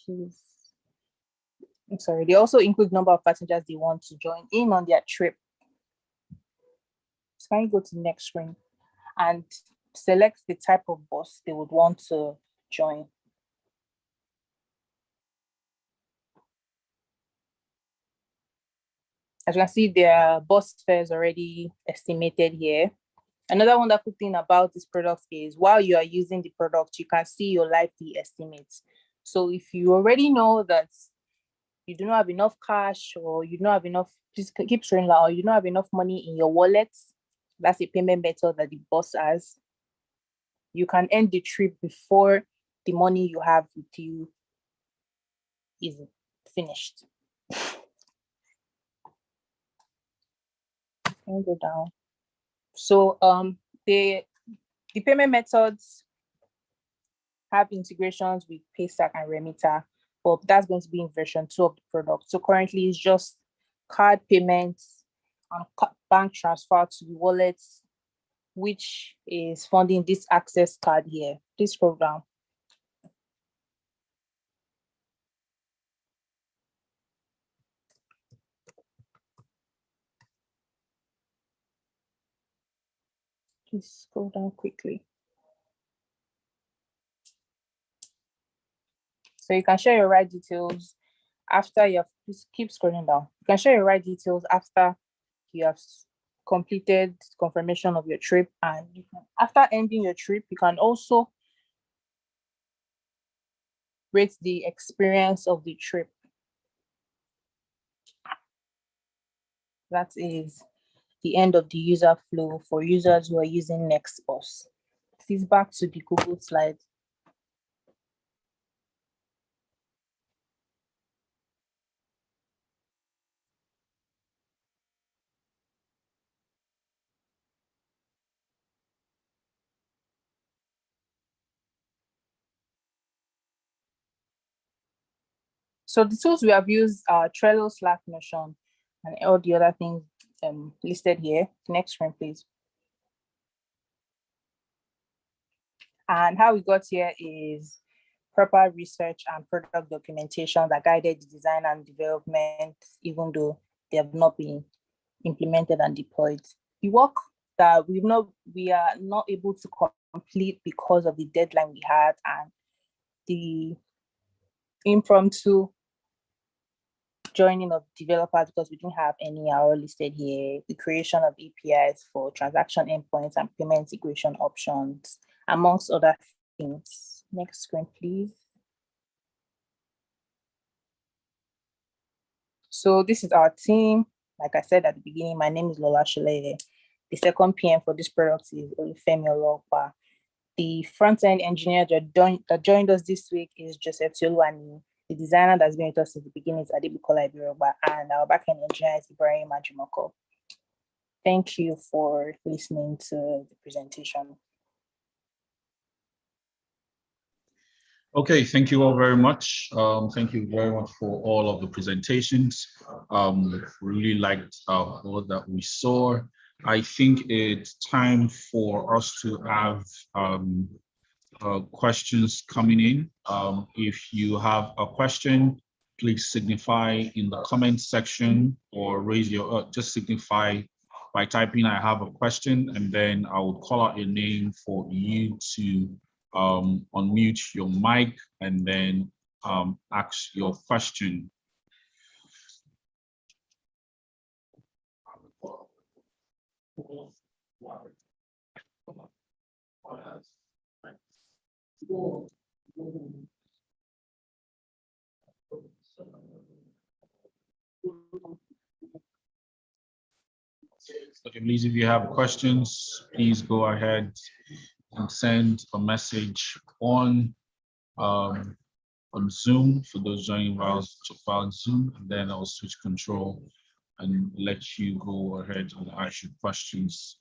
Please. I'm sorry, they also include number of passengers they want to join in on their trip. So can you go to the next screen and select the type of bus they would want to join. As you can see, their bus fare is already estimated here. Another wonderful thing about this product is while you are using the product, you can see your lively estimates. So if you already know that you do not have enough cash or you don't have enough, please keep showing that, or you don't have enough money in your wallet, that's a payment method that the bus has. You can end the trip before the money you have with you is finished. Can you go down? So the payment methods have integrations with Paystack and Remita, but that's going to be in version 2 of the product. So currently it's just card payments and bank transfer to the wallets, which is funding this access card here, this program. Please scroll down quickly. So you can share your ride details after you have, please keep scrolling down. You can share your ride details after you have completed confirmation of your trip, and you can, after ending your trip, you can also rate the experience of the trip. That is the end of the user flow for users who are using Nextboss. Please back to the Google slide. So the tools we have used are Trello, Slack, Notion, and all the other things listed here. Next screen, please. And how we got here is proper research and product documentation that guided the design and development, even though they have not been implemented and deployed. The work that we are not able to complete because of the deadline we had and the impromptu joining of developers because we didn't have any are all listed here. The creation of APIs for transaction endpoints and payment integration options, amongst other things. Next screen, please. So this is our team. Like I said at the beginning, my name is Lola Shule. The second PM for this product is Olufemi Olopa. The front-end engineer that joined us this week is Joseph Tioluwani. The designer that's been with us since the beginning is Adebukola Ibiroba, and our back-end engineer is Ibrahim Ajimoko. Thank you for listening to the presentation. Okay, thank you all very much. Thank you very much for all of the presentations. Really liked all that we saw. I think it's time for us to have questions coming in. If you have a question, please signify in the comment section or raise your, just signify by typing I have a question, and then I will call out your name for you to unmute your mic and then ask your question. Okay, please, if you have questions, please go ahead and send a message on Zoom for those joining via Zoom, and then I'll switch control and let you go ahead and ask your questions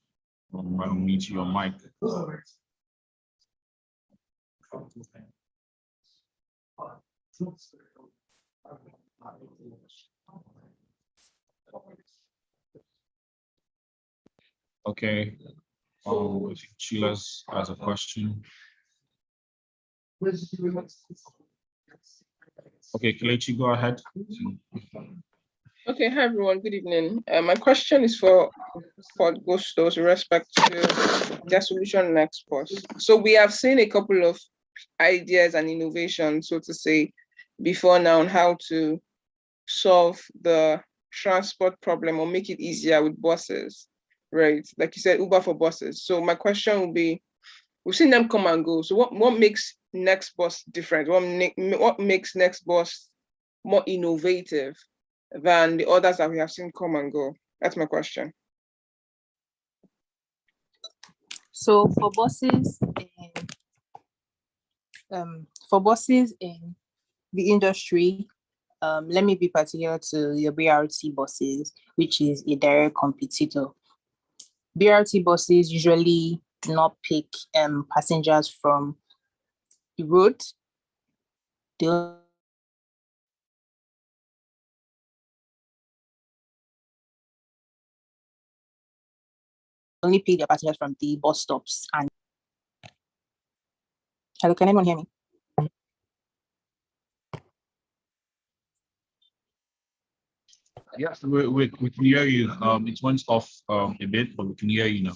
when I meet your mic. Okay, I think Chila's has a question. Okay, Kelechi, go ahead. Okay, hi everyone, good evening. My question is for Gustos with respect to their solution next post. So we have seen a couple of ideas and innovations, so to say, before now on how to solve the transport problem or make it easier with buses, right? Like you said, Uber for buses. So my question will be, we've seen them come and go. So what makes Next Bus different? What makes Next Bus more innovative than the others that we have seen come and go? That's my question. So for buses in the industry, let me be particular to your BRT buses, which is a direct competitor. BRT buses usually do not pick passengers from the road. They only pick their passengers from the bus stops. And hello, can anyone hear me? Yes, we can hear you. It went off a bit, but we can hear you now.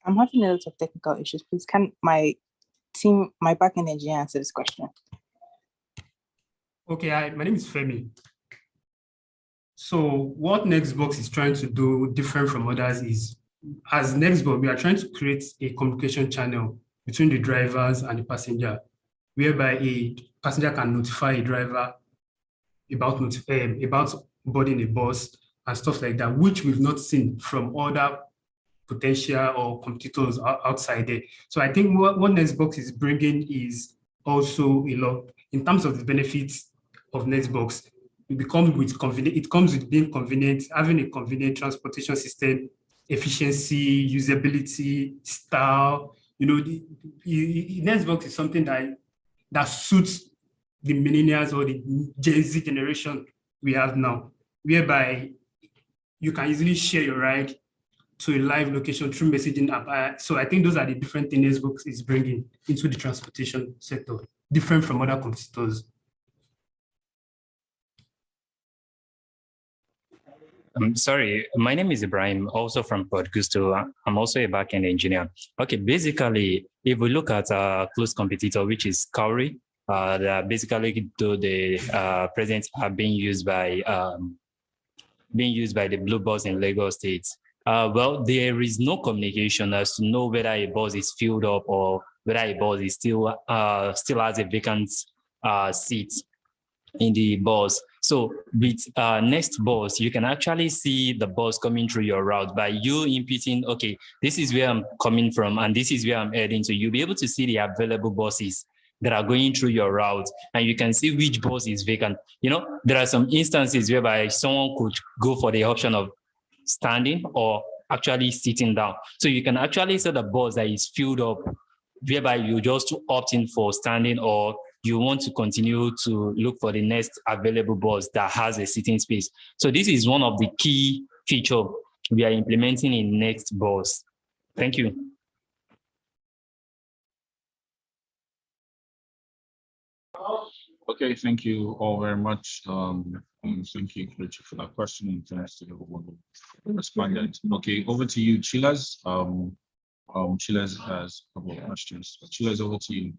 I'm having a lot of technical issues. Please, can my backend engineer answer this question? Okay, hi, my name is Femi. So what Nextbox is trying to do different from others is, as Nextbox, we are trying to create a communication channel between the drivers and the passenger, whereby a passenger can notify a driver about boarding a bus and stuff like that, which we've not seen from other potential or competitors outside there. So I think what Nextbox is bringing is also a lot in terms of the benefits of Nextbox. It comes with being convenient, having a convenient transportation system, efficiency, usability, style. You know, Nextbox is something that suits the millennials or the Gen Z generation we have now, whereby you can easily share your ride to a live location through messaging app. So I think those are the different things Xbox is bringing into the transportation sector, different from other competitors. I'm sorry, my name is Ibrahim, also from Port Gusto. I'm also a backend engineer. Okay, basically, if we look at a close competitor, which is Kauri, that basically the presents are being used by the blue bus in Lagos State. Well, there is no communication as to know whether a bus is filled up or whether a bus is still has a vacant seat in the bus. So with Next Bus, you can actually see the bus coming through your route by you inputting, okay, this is where I'm coming from and this is where I'm heading to. You'll be able to see the available buses that are going through your route and you can see which bus is vacant. You know, there are some instances whereby someone could go for the option of standing or actually sitting down. So you can actually see the bus that is filled up, whereby you just opt in for standing or you want to continue to look for the next available bus that has a sitting space. So this is one of the key features we are implementing in Next Bus. Thank you. Okay, thank you all very much. And thank you, Richard, for that question. And thanks to everyone who responded. Okay, over to you, Chilas. Chilas has a couple of questions. Chilas, over to you.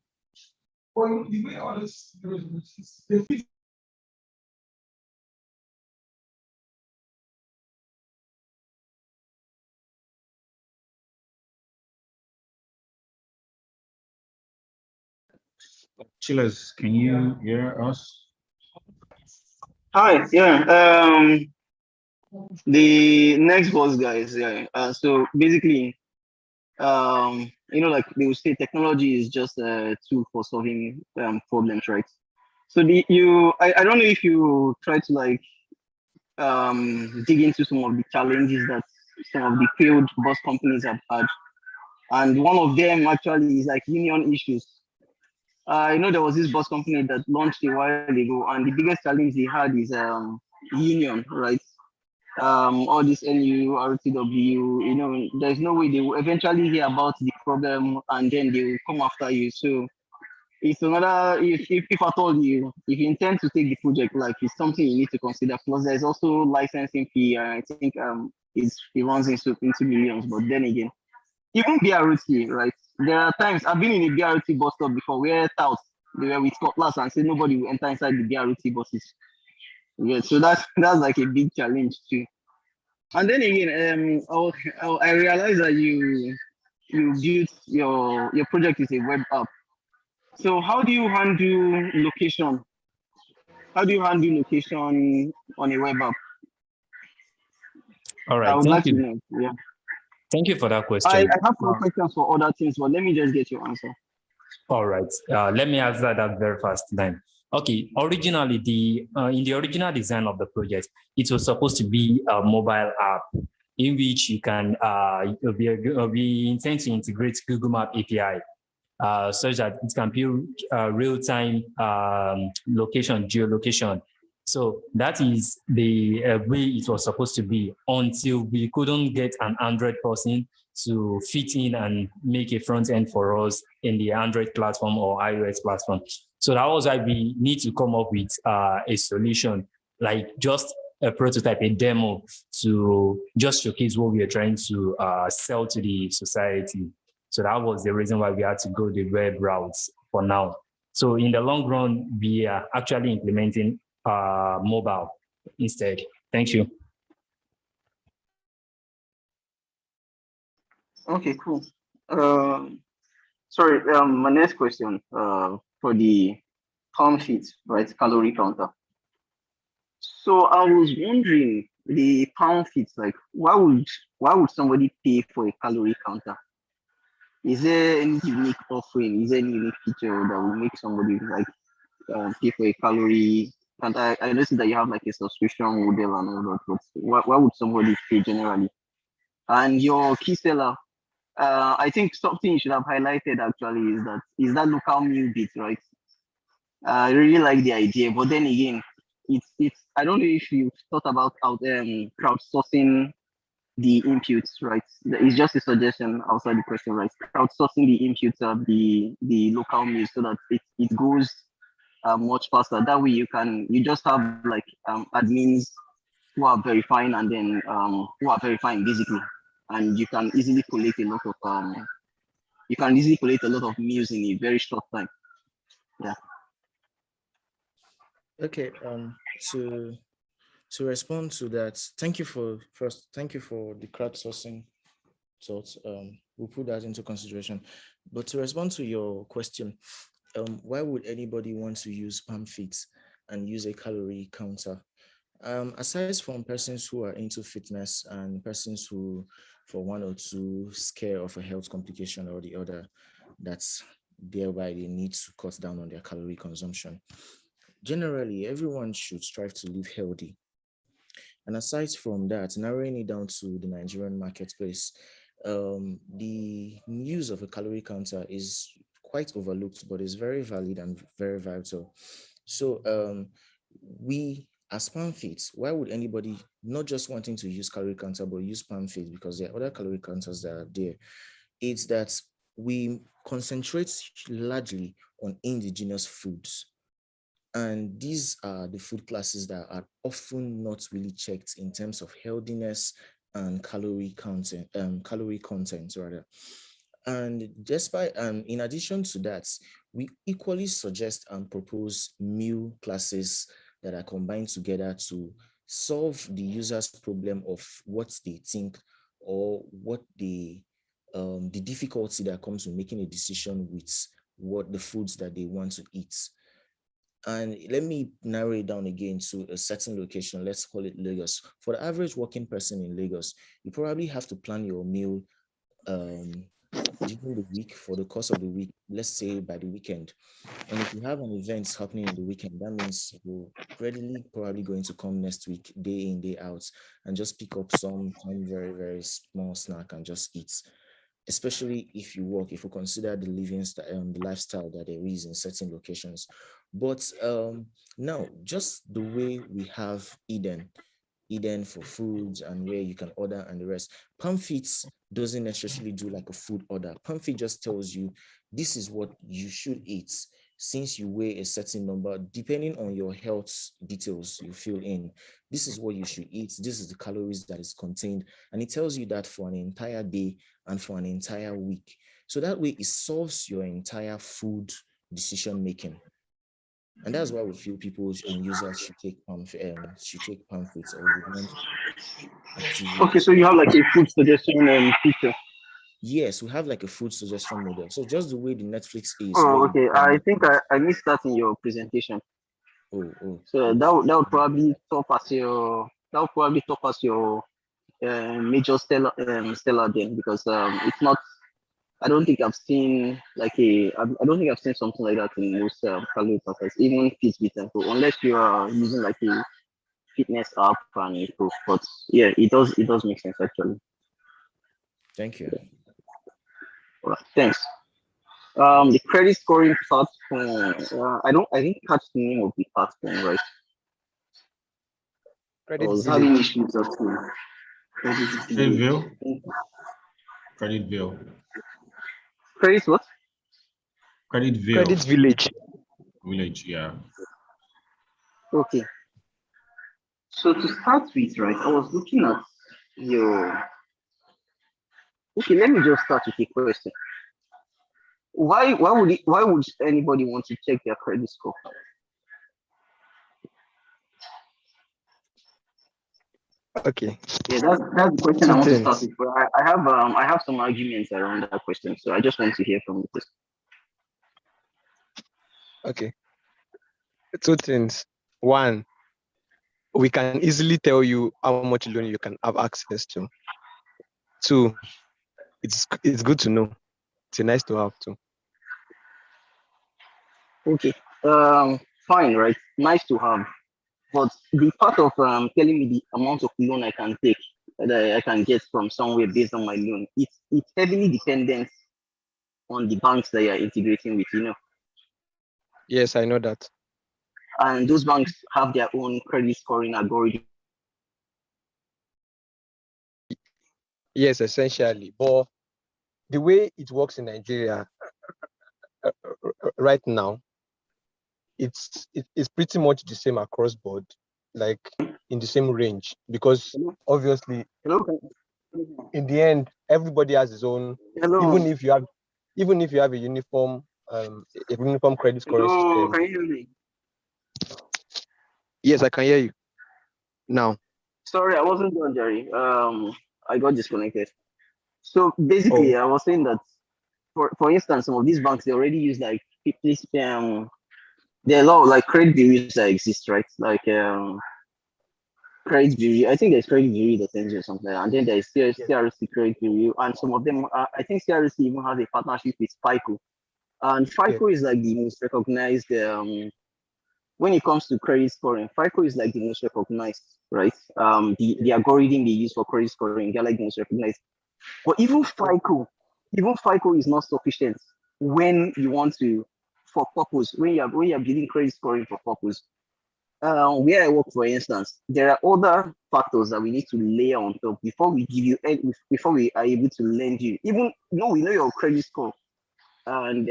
Chilas, can you hear us? Hi, yeah. The next boss guys, yeah. So basically, like they would say, technology is just a tool for solving problems, right? So I don't know if you try to like dig into some of the challenges that some of the failed bus companies have had, and one of them actually is like union issues. I know there was this bus company that launched a while ago, and the biggest challenge they had is union, right? All this NU, RTW, there's no way they will eventually hear about the problem and then they will come after you. So it's another, if at all if you intend to take the project, like it's something you need to consider. Plus there's also licensing fee, and I think it runs into millions, but then again, even BRT, right? There are times I've been in a BRT bus stop before where touts they were with cutlass and said nobody will enter inside the BRT buses. Yeah, so that's like a big challenge too. And then again, I realized that you built your project is a web app. So how do you handle location? How do you handle location on a web app? All right, I would thank like you. to know. Yeah. Thank you for that I question. have some questions for other things, but let me just get your answer. All right, let me answer that very fast then. Okay, originally in the original design of the project, it was supposed to be a mobile app in which you can we intend to integrate Google Map API such that it can be real-time geolocation. So that is the way it was supposed to be until we couldn't get an Android person to fit in and make a front end for us in the Android platform or iOS platform. So that was why we need to come up with a solution, like just a prototype, a demo to just showcase what we are trying to sell to the society. So that was the reason why we had to go the web routes for now. So in the long run, we are actually implementing mobile instead. Thank you. Okay, cool. Sorry, my next question for the palm sheet, right, calorie counter. So I was wondering, the pound feet, like why would somebody pay for a calorie counter? Is there any unique offering? Is there any unique feature that will make somebody like pay for a calorie? And I noticed that you have like a subscription model and all that, but why would somebody pay generally? And your key seller, I think something you should have highlighted actually is that local meal bit, right? I really like the idea, but then again, it's I don't know if you've thought about crowdsourcing the inputs, right? It's just a suggestion outside the question, right? Crowdsourcing the inputs of the local news so that it goes much faster. That way you just have like admins who are verifying and then who are verifying basically, and you can easily collect a lot of news in a very short time. Yeah. Okay. To respond to that, thank you for the crowdsourcing thoughts. We'll put that into consideration. But to respond to your question, why would anybody want to use PAMFIT and use a calorie counter? Aside from persons who are into fitness and persons who, for one or two, scare of a health complication or the other, that's thereby they need to cut down on their calorie consumption. Generally, everyone should strive to live healthy. And aside from that, narrowing it down to the Nigerian marketplace, the use of a calorie counter is quite overlooked, but is very valid and very vital. So we, as PAMFIT, why would anybody not just wanting to use calorie counter, but use PAMFIT, because there are other calorie counters that are there? It's that we concentrate largely on indigenous foods. And these are the food classes that are often not really checked in terms of healthiness and calorie content rather. And despite in addition to that, we equally suggest and propose meal classes that are combined together to solve the user's problem of what they think or what the difficulty that comes with making a decision with what the foods that they want to eat. And let me narrow it down again to a certain location. Let's call it Lagos. For the average working person in Lagos, you probably have to plan your meal during the week, for the course of the week, let's say by the weekend. And if you have an event happening in the weekend, that means you're readily probably going to come next week, day in, day out, and just pick up some very, very small snack and just eat. Especially if you consider the the lifestyle that there is in certain locations. But now, just the way we have Eden for foods and where you can order and the rest, PAMFIT doesn't necessarily do like a food order. PAMFIT just tells you this is what you should eat since you weigh a certain number, depending on your health details you fill in. This is what you should eat. This is the calories that is contained. And it tells you that for an entire day and for an entire week. So that way it solves your entire food decision making. And that's why we feel people and users should take PAMFIT or Okay, so you have like a food suggestion feature. Yes, we have like a food suggestion model. So just the way the Netflix is. Oh, okay. I think I missed that in your presentation. So that would probably top as your major stellar then, because it's not. I don't think I've seen I don't think I've seen something like that in most calorie trackers, even Fitbit and so, unless you are using like a fitness app and it goes. But yeah, it does make sense actually. Thank you. All right, thanks. The credit scoring platform. I didn't catch the name of the platform, right? Credit I was Village. having issues at Credit Bill. Credit what? Credit Village. Village, yeah. Okay. So to start with, right, I was looking at your. Okay, let me just start with a question. Why would anybody want to check their credit score? Okay. Yeah, that's the question I want to start with. But I have some arguments around that question, so I just want to hear from you. Okay. Two things. One, we can easily tell you how much loan you can have access to. Two, it's good to know. It's nice to have too. Okay. Fine, right? Nice to have. But the part of telling me the amount of loan I can take, that I can get from somewhere based on my loan, it's heavily dependent on the banks that you're integrating with, Yes, I know that. And those banks have their own credit scoring algorithm. Yes, essentially. But the way it works in Nigeria right now, it's pretty much the same across board, like in the same range, because obviously in the end everybody has his own. Even if you have a uniform credit scoring system. Can you hear me? Yes, I can hear you now. Sorry, I wasn't done, Jerry. I got disconnected. So basically, I was saying that, for instance, some of these banks, they already use like there are a lot of like credit bureaus that exist, right? Like credit bureau. I think there's credit bureau that sends you something, and then there's CRC credit bureau, and some of them, I think CRC even has a partnership with FICO, and FICO is like the most recognized. When it comes to credit scoring, FICO is like the most recognized, right? The algorithm they use for credit scoring, they're like the most recognized. But even FICO is not sufficient when you want to, for purpose, when you're building credit scoring for purpose. Where I work, for instance, there are other factors that we need to layer on top before we give you, before we are able to lend you. Even though we know your credit score, and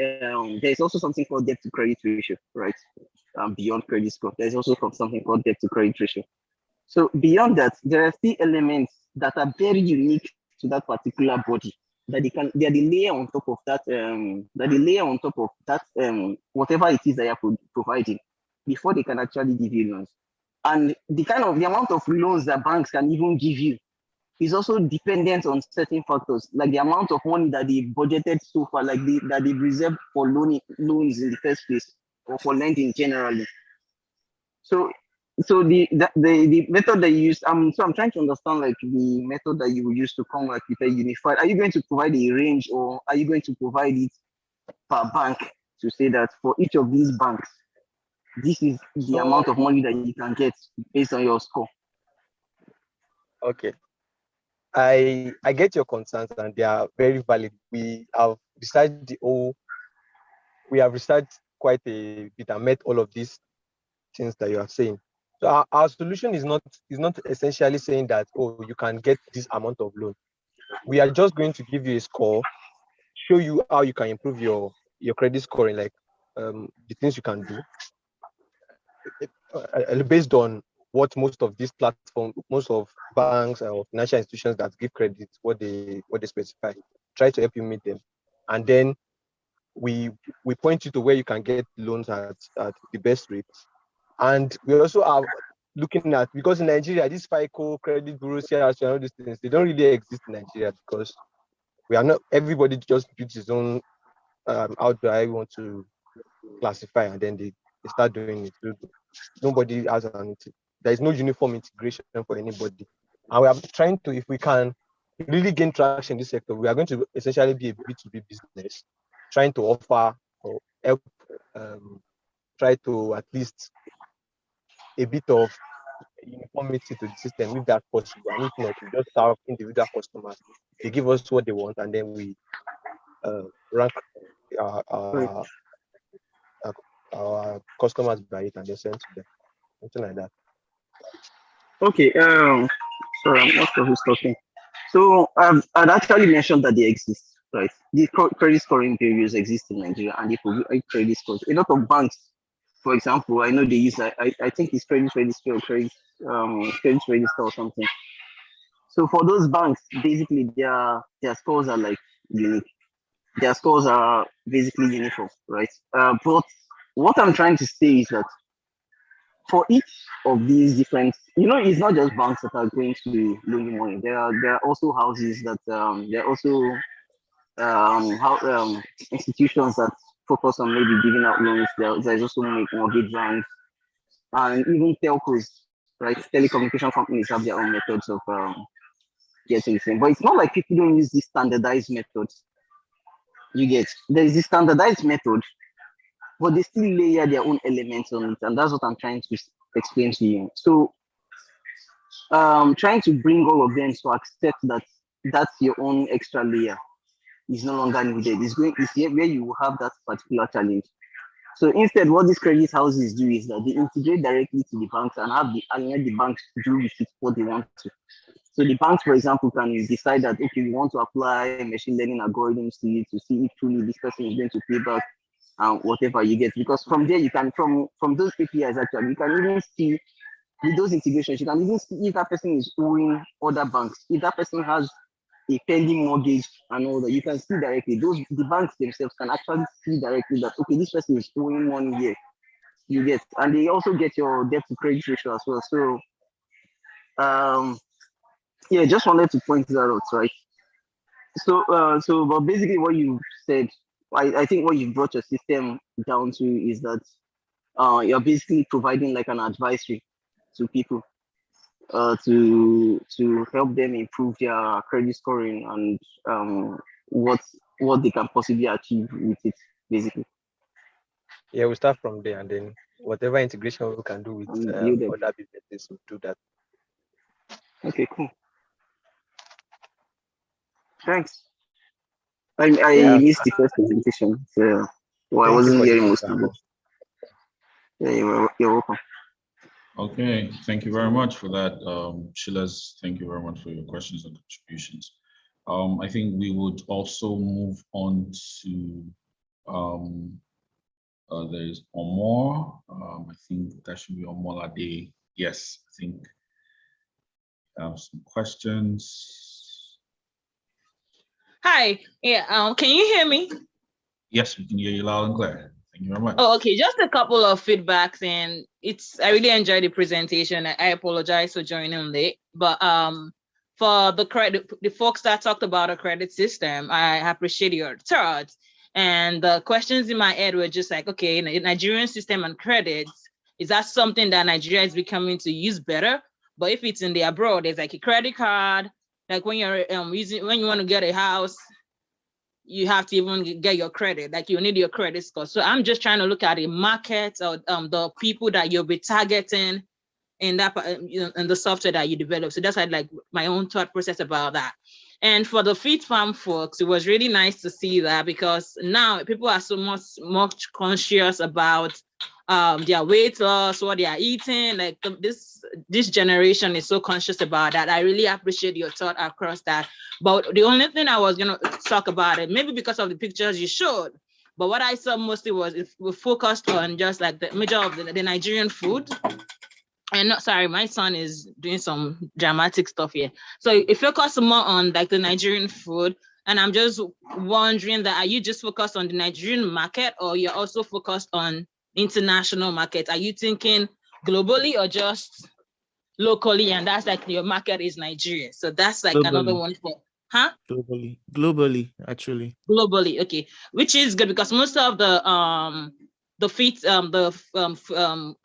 there's also something called debt to credit ratio, right? Beyond credit score, there's also something called debt to credit ratio. So beyond that, there are still elements that are very unique to that particular body that they are the layer on top of that whatever it is that you're providing before they can actually give you loans. And the amount of loans that banks can even give you is also dependent on certain factors, like the amount of money that they budgeted so far, like that they reserved for loans in the first place, or for lending generally. So the method that you use, I'm trying to understand like the method that you will use to come like with a unified. Are you going to provide a range, or are you going to provide it per bank to say that for each of these banks, this is the amount of money that you can get based on your score? Okay. I get your concerns and they are very valid. We have researched quite a bit and met all of these things that you are saying. So our solution is not essentially saying that, oh, you can get this amount of loan. We are just going to give you a score, show you how you can improve your credit scoring, like the things you can do based on what most of banks or financial institutions that give credit, what they specify, try to help you meet them, and then we point you to where you can get loans at the best rates. And we also are looking at, because in Nigeria, this FICO, credit bureau, CRC, and all these things, they don't really exist in Nigeria, because everybody just builds his own how do I want to classify, and then they start doing it. Nobody has there is no uniform integration for anybody. And we are trying to, if we can really gain traction in this sector, we are going to essentially be a B2B business, trying to offer or help try to at least a bit of uniformity to the system, if that's possible. And if not, we just have individual customers. They give us what they want, and then we rank our customers by it and then send to them. Something like that. Okay. Sorry, I'm not sure who's talking. So I'd actually mentioned that they exist, right? The credit scoring bureaus exist in Nigeria, and they provide credit scores. A lot of banks, for example, I know they use I think it's credit register or credit register or something. So for those banks, basically their scores are like unique. Their scores are basically uniform, right? But what I'm trying to say is that for each of these different, it's not just banks that are going to loan you money. There are also houses that there are also institutions that focus on maybe giving out loans. There's also mortgage banks, and even telcos, right? Telecommunication companies have their own methods of getting the same. But it's not like people don't use these standardized methods. There's this standardized method, but they still layer their own elements on it, and that's what I'm trying to explain to you. So trying to bring all of them to accept that that's your own extra layer is no longer needed. It's where you have that particular challenge. So instead, what these credit houses do is that they integrate directly to the banks and let the banks do with it what they want to. So the banks, for example, can decide that, okay, we want to apply machine learning algorithms to you to see if truly this person is going to pay back and whatever you get. Because from there, you can, from those APIs, actually, you can even see with those integrations, you can even see if that person is owing other banks, if that person has a pending mortgage and all that, you can see directly. The banks themselves can actually see directly that, okay, this person is owing money here. You get, and they also get your debt to credit ratio as well. So yeah, just wanted to point that out, right? So but basically what you said, I think what you brought your system down to is that you're basically providing like an advisory to people to help them improve their credit scoring and what they can possibly achieve with it, basically. Yeah, we start from there, and then whatever integration we can do with other businesses, we'll do that. Okay, cool. Thanks. I missed the first presentation, so I wasn't hearing most of it. Yeah, you're welcome. Okay, thank you very much for that, Sheilas. Thank you very much for your questions and contributions. I think we would also move on to there's Omar. I think that should be Omolade. Yes, I think I have some questions. Hi, yeah, can you hear me? Yes, we can hear you loud and clear. Thank you very much. Oh, okay, just a couple of feedbacks, and I really enjoyed the presentation. I apologize for joining late, but for the folks that talked about a credit system, I appreciate your thoughts. And the questions in my head were just like, okay, in a Nigerian system and credits, is that something that Nigeria is becoming to use better? But if it's in the abroad, there's like a credit card, like when you're when you want to get a house, you have to even get your credit, like you need your credit score. So I'm just trying to look at the market or the people that you'll be targeting in that in the software that you develop. So that's like my own thought process about that. And for the Fit Farm folks, it was really nice to see that, because now people are so much conscious about their weight loss, what they are eating. Like this generation is so conscious about that. I really appreciate your thought across that. But the only thing I was gonna talk about it, maybe because of the pictures you showed, but what I saw mostly was if we focused on just like the major of the Nigerian food. And not sorry, my son is doing some dramatic stuff here. So it focused more on like the Nigerian food. And I'm just wondering that, are you just focused on the Nigerian market, or you're also focused on international market? Are you thinking globally or just locally? And that's like your market is Nigeria. So that's like another one for, huh? Globally, actually. Globally, okay. Which is good, because most of the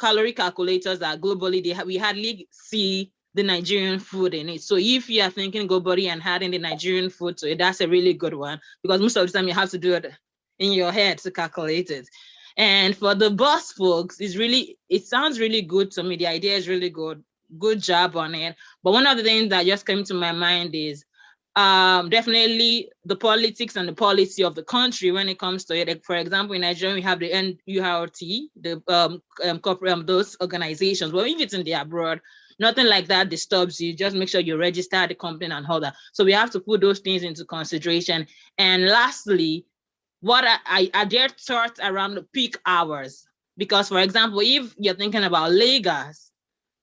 calorie calculators are globally, we hardly see the Nigerian food in it. So if you are thinking globally and adding the Nigerian food to it, that's a really good one, because most of the time you have to do it in your head to calculate it. And for the boss folks, it sounds really good to me. The idea is really good. Good job on it. But one of the things that just came to my mind is definitely the politics and the policy of the country when it comes to it. Like, for example, in Nigeria, we have the NURT, the corporate those organizations. Well, if it's in the abroad, nothing like that disturbs you. Just make sure you register the company and all that. So we have to put those things into consideration. And lastly, what are their thoughts around the peak hours? Because, for example, if you're thinking about Lagos,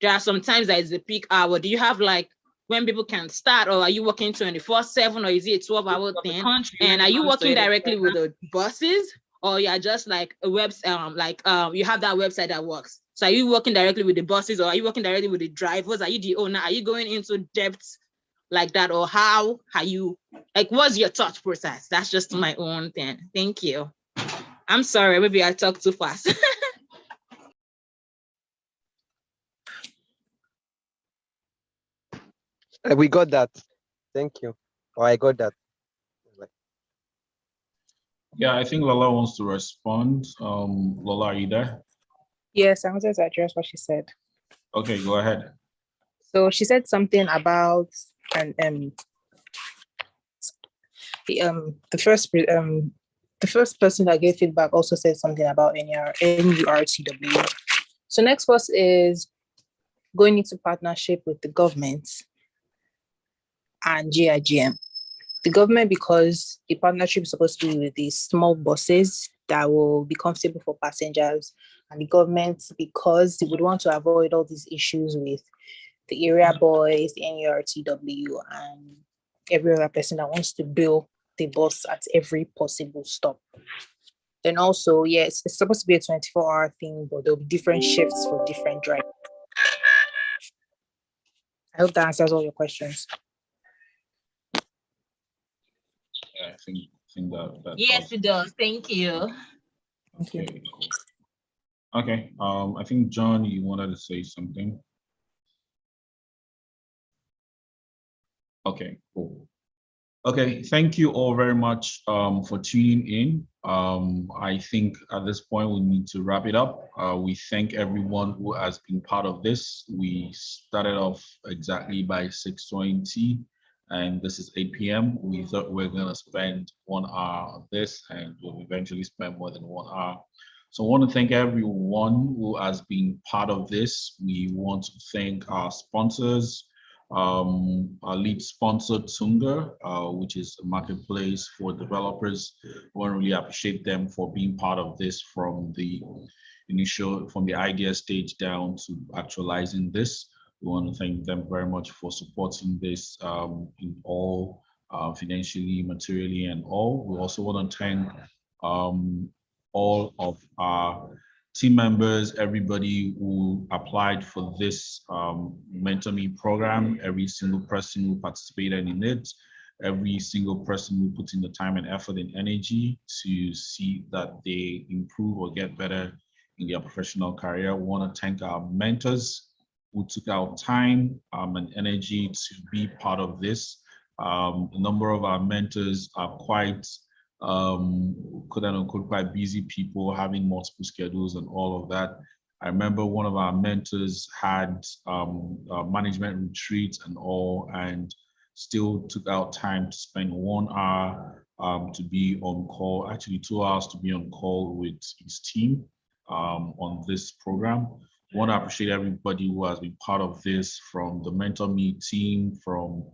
there are some times that is the peak hour. Do you have like when people can start, or are you working 24/7, or is it a 12-hour thing? And are you working directly with the buses, or you're just like a website, you have that website that works? So are you working directly with the buses, or are you working directly with the drivers? Are you the owner? Are you going into depth like that, or how are you, like, what's your thought process? That's just my own thing. Thank you. I'm sorry, maybe I talk too fast. We got that. Thank you. Oh, I got that. Yeah, I think Lola wants to respond. Lola, are you there? Yes, I wanted to address what she said. Okay, go ahead. So she said something about the first the first person that gave feedback also said something about NURTW. So next post is going into partnership with the government and GIGM. The government, because the partnership is supposed to be with these small buses that will be comfortable for passengers, and the government, because they would want to avoid all these issues with the area boys, the NURTW, and every other person that wants to bill the bus at every possible stop. Then also, yes, it's supposed to be a 24-hour thing, but there'll be different shifts for different drivers. I hope that answers all your questions. Yeah, I think that Yes, it does. Thank you. Okay, cool. Okay, I think John, you wanted to say something. Okay, cool. Okay, thank you all very much for tuning in. I think at this point we need to wrap it up. We thank everyone who has been part of this. We started off exactly by 6:20, and this is 8 p.m. We thought we were gonna spend 1 hour on this, and we'll eventually spend more than 1 hour. So I want to thank everyone who has been part of this. We want to thank our sponsors. Our lead sponsor, Tunga, which is a marketplace for developers. We want to really appreciate them for being part of this from the idea stage down to actualizing this. We want to thank them very much for supporting this in all financially, materially, and all. We also want to thank all of our team members, everybody who applied for this MentorMe program, every single person who participated in it, every single person who put in the time and effort and energy to see that they improve or get better in their professional career. We want to thank our mentors who took out time and energy to be part of this. A number of our mentors are quite quote unquote quite busy people having multiple schedules and all of that. I remember one of our mentors had management retreats and all, and still took out time to spend 1 hour to be on call, actually 2 hours to be on call with his team on this program. I want to appreciate everybody who has been part of this, from the MentorMe team, from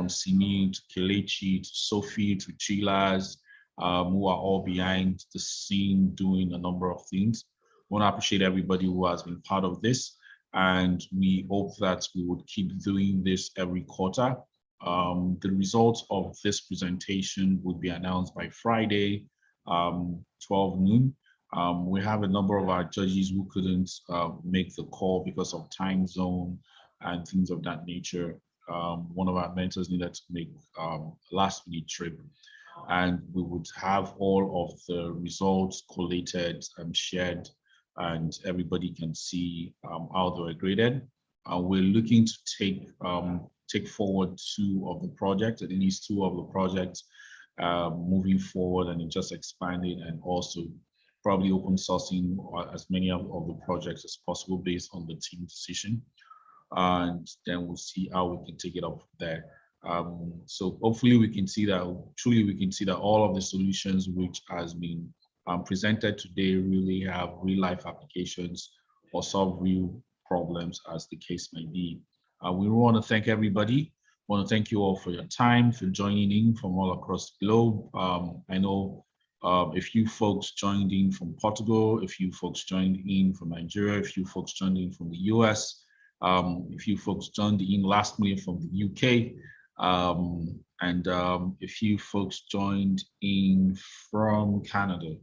Simi to Kelechi to Sophie to Chilas, who are all behind the scene doing a number of things. I want to appreciate everybody who has been part of this, and we hope that we would keep doing this every quarter. The results of this presentation would be announced by Friday, 12 noon. We have a number of our judges who couldn't make the call because of time zone and things of that nature. One of our mentors needed to make a last-minute trip, and we would have all of the results collated and shared, and everybody can see how they were graded. We're looking to take forward 2 of the projects, at least 2 of the projects moving forward, and just expanding, and also probably open sourcing as many of the projects as possible based on the team decision. And then we'll see how we can take it up there. So hopefully we can see that, truly we can see that all of the solutions which has been presented today really have real life applications or solve real problems, as the case may be. We want to thank everybody. I want to thank you all for your time, for joining in from all across the globe. I know a few folks joined in from Portugal, a few folks joined in from Nigeria, a few folks joined in from the US. A few folks joined in last minute from the UK, and a few folks joined in from Canada. I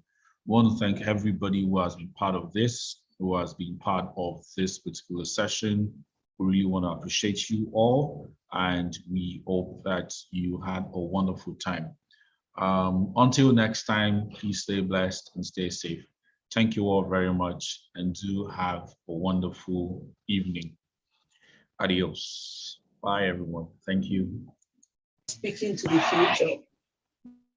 want to thank everybody who has been part of this, who has been part of this particular session. We really want to appreciate you all, and we hope that you had a wonderful time. Until next time, please stay blessed and stay safe. Thank you all very much, and do have a wonderful evening. Adios. Bye, everyone. Thank you. Speaking to the future.